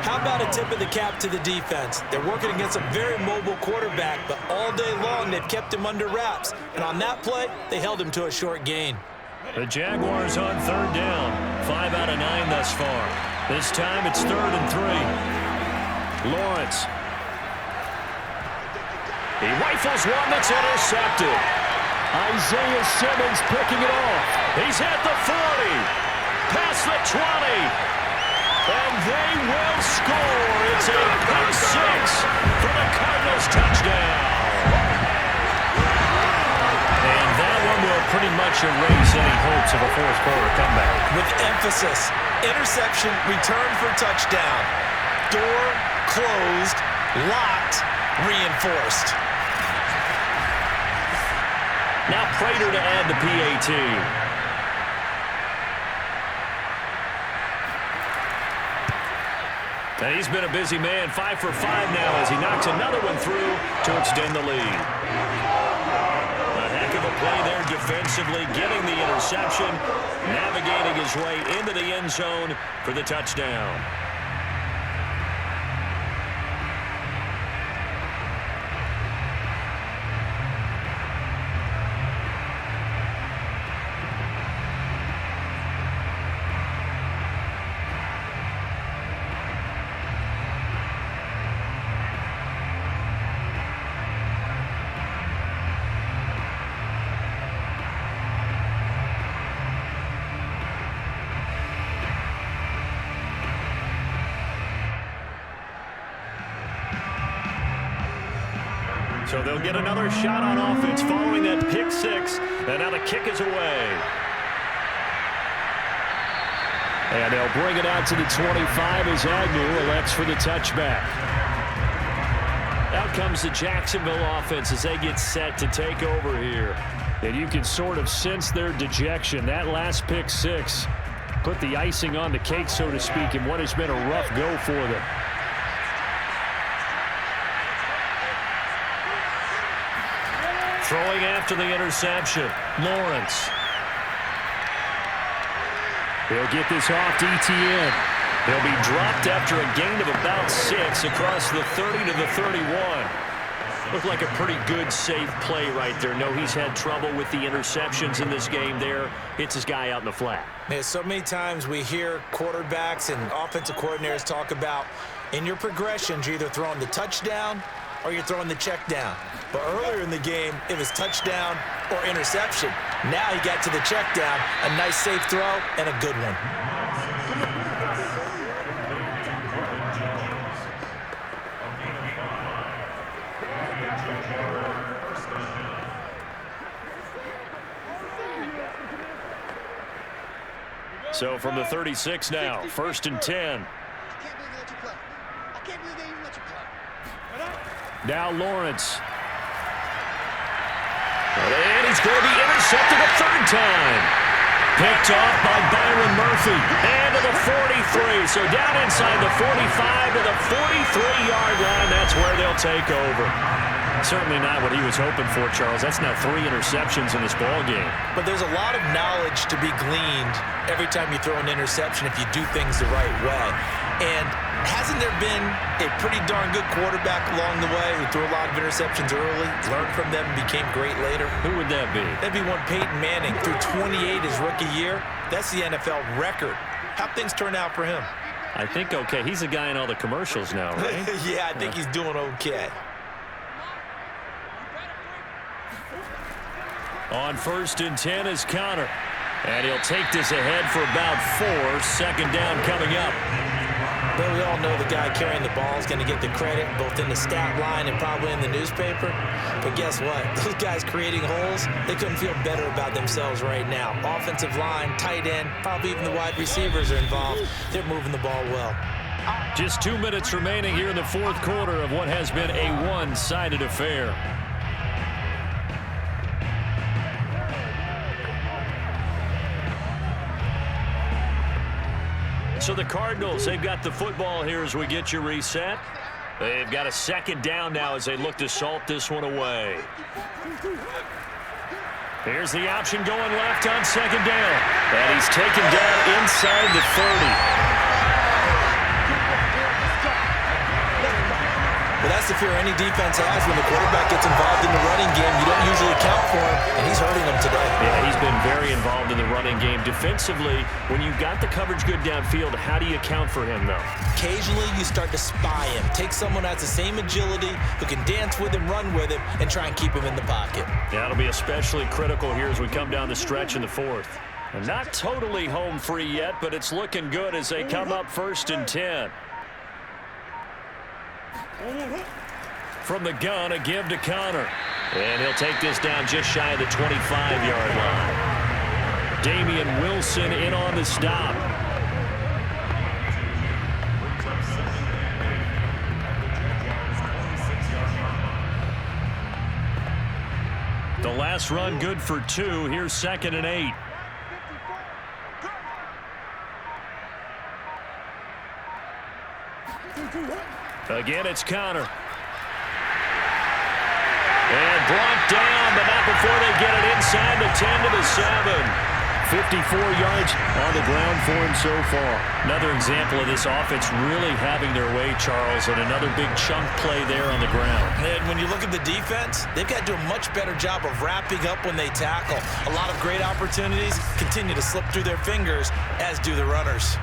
How about a tip of the cap to the defense? They're working against a very mobile quarterback, but all day long they've kept him under wraps. And on that play, they held him to a short gain. The Jaguars on 3rd down. 5 out of 9 thus far. This time it's 3rd and 3. Lawrence. He rifles one that's intercepted. Isaiah Simmons picking it off. He's at the 40. Past the 20. And they will score. It's a pick 6 for the Cardinals touchdown. And that one will pretty much erase any hopes of a 4th quarter comeback. With emphasis, interception, return for touchdown. Door closed, locked, reinforced. Now Prater to add the PAT. And he's been a busy man, 5 for 5 now as he knocks another one through to extend the lead. A heck of a play there defensively, getting the interception, navigating his way into the end zone for the touchdown. So they'll get another shot on offense following that pick 6. And now the kick is away. And they'll bring it out to the 25 as Agnew elects for the touchback. Out comes the Jacksonville offense as they get set to take over here. And you can sort of sense their dejection. That last pick 6 put the icing on the cake, so to speak, in what has been a rough go for them. Throwing after the interception, Lawrence. He'll get this off to ETN. He'll be dropped after a gain of about 6 across the 30 to the 31. Looked like a pretty good, safe play right there. No, he's had trouble with the interceptions in this game there. Hits his guy out in the flat. Man, so many times we hear quarterbacks and offensive coordinators talk about in your progressions, you're either throwing the touchdown or you're throwing the check down. But earlier in the game, it was touchdown or interception. Now he got to the check down, a nice safe throw, and a good one. So from the 36 now, 1st and 10. Now Lawrence. And he's going to be intercepted a 3rd time. Picked off by Byron Murphy. And to the 43. So down inside the 45 to the 43-yard line. That's where they'll take over. Certainly not what he was hoping for, Charles. That's now 3 interceptions in this ball game. But there's a lot of knowledge to be gleaned every time you throw an interception if you do things the right way. And hasn't there been a pretty darn good quarterback along the way who threw a lot of interceptions early, learned from them, and became great later? Who would that be? That'd be one Peyton Manning. Threw 28 his rookie year. That's the NFL record. How'd things turn out for him? I think okay. He's a guy in all the commercials now, right? Yeah, I think he's doing okay. On 1st and 10 is Connor. And he'll take this ahead for about 4. 2nd down coming up. But we all know the guy carrying the ball is going to get the credit, both in the stat line and probably in the newspaper. But guess what? Those guys creating holes, they couldn't feel better about themselves right now. Offensive line, tight end, probably even the wide receivers are involved. They're moving the ball well. Just 2 minutes remaining here in the fourth quarter of what has been a one-sided affair. So the Cardinals, they've got the football here as we get you reset. They've got a second down now as they look to salt this one away. Here's the option going left on second down. And he's taken down inside the 30. Well, that's the fear any defense has when the quarterback gets involved in the running game. You don't usually account for him, and he's hurting them today. Yeah, he's been very involved in the running game. Defensively, when you've got the coverage good downfield, how do you account for him, though? Occasionally, you start to spy him. Take someone who has the same agility, who can dance with him, run with him, and try and keep him in the pocket. Yeah, it'll be especially critical here as we come down the stretch in the fourth. And not totally home free yet, but it's looking good as they come up 1st and 10. From the gun, a give to Connor. And he'll take this down just shy of the 25-yard line. Damian Wilson in on the stop. The last run good for 2. Here's 2nd and 8. Again, it's Connor. And brought down, but not before they get it inside the 10 to the 7. 54 yards on the ground for him so far. Another example of this offense really having their way, Charles, and another big chunk play there on the ground. And when you look at the defense, they've got to do a much better job of wrapping up when they tackle. A lot of great opportunities continue to slip through their fingers, as do the runners.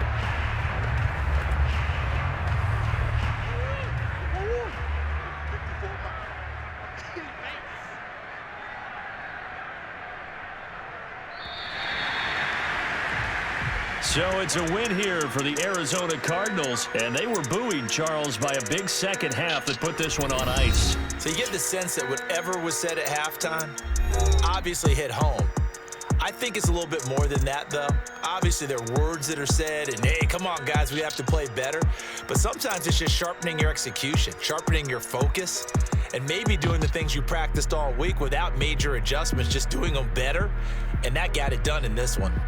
So it's a win here for the Arizona Cardinals, and they were buoyed, Charles, by a big second half that put this one on ice. So you get the sense that whatever was said at halftime obviously hit home. I think it's a little bit more than that, though. Obviously, there are words that are said, and, hey, come on, guys, we have to play better. But sometimes it's just sharpening your execution, sharpening your focus, and maybe doing the things you practiced all week without major adjustments, just doing them better, and that got it done in this one.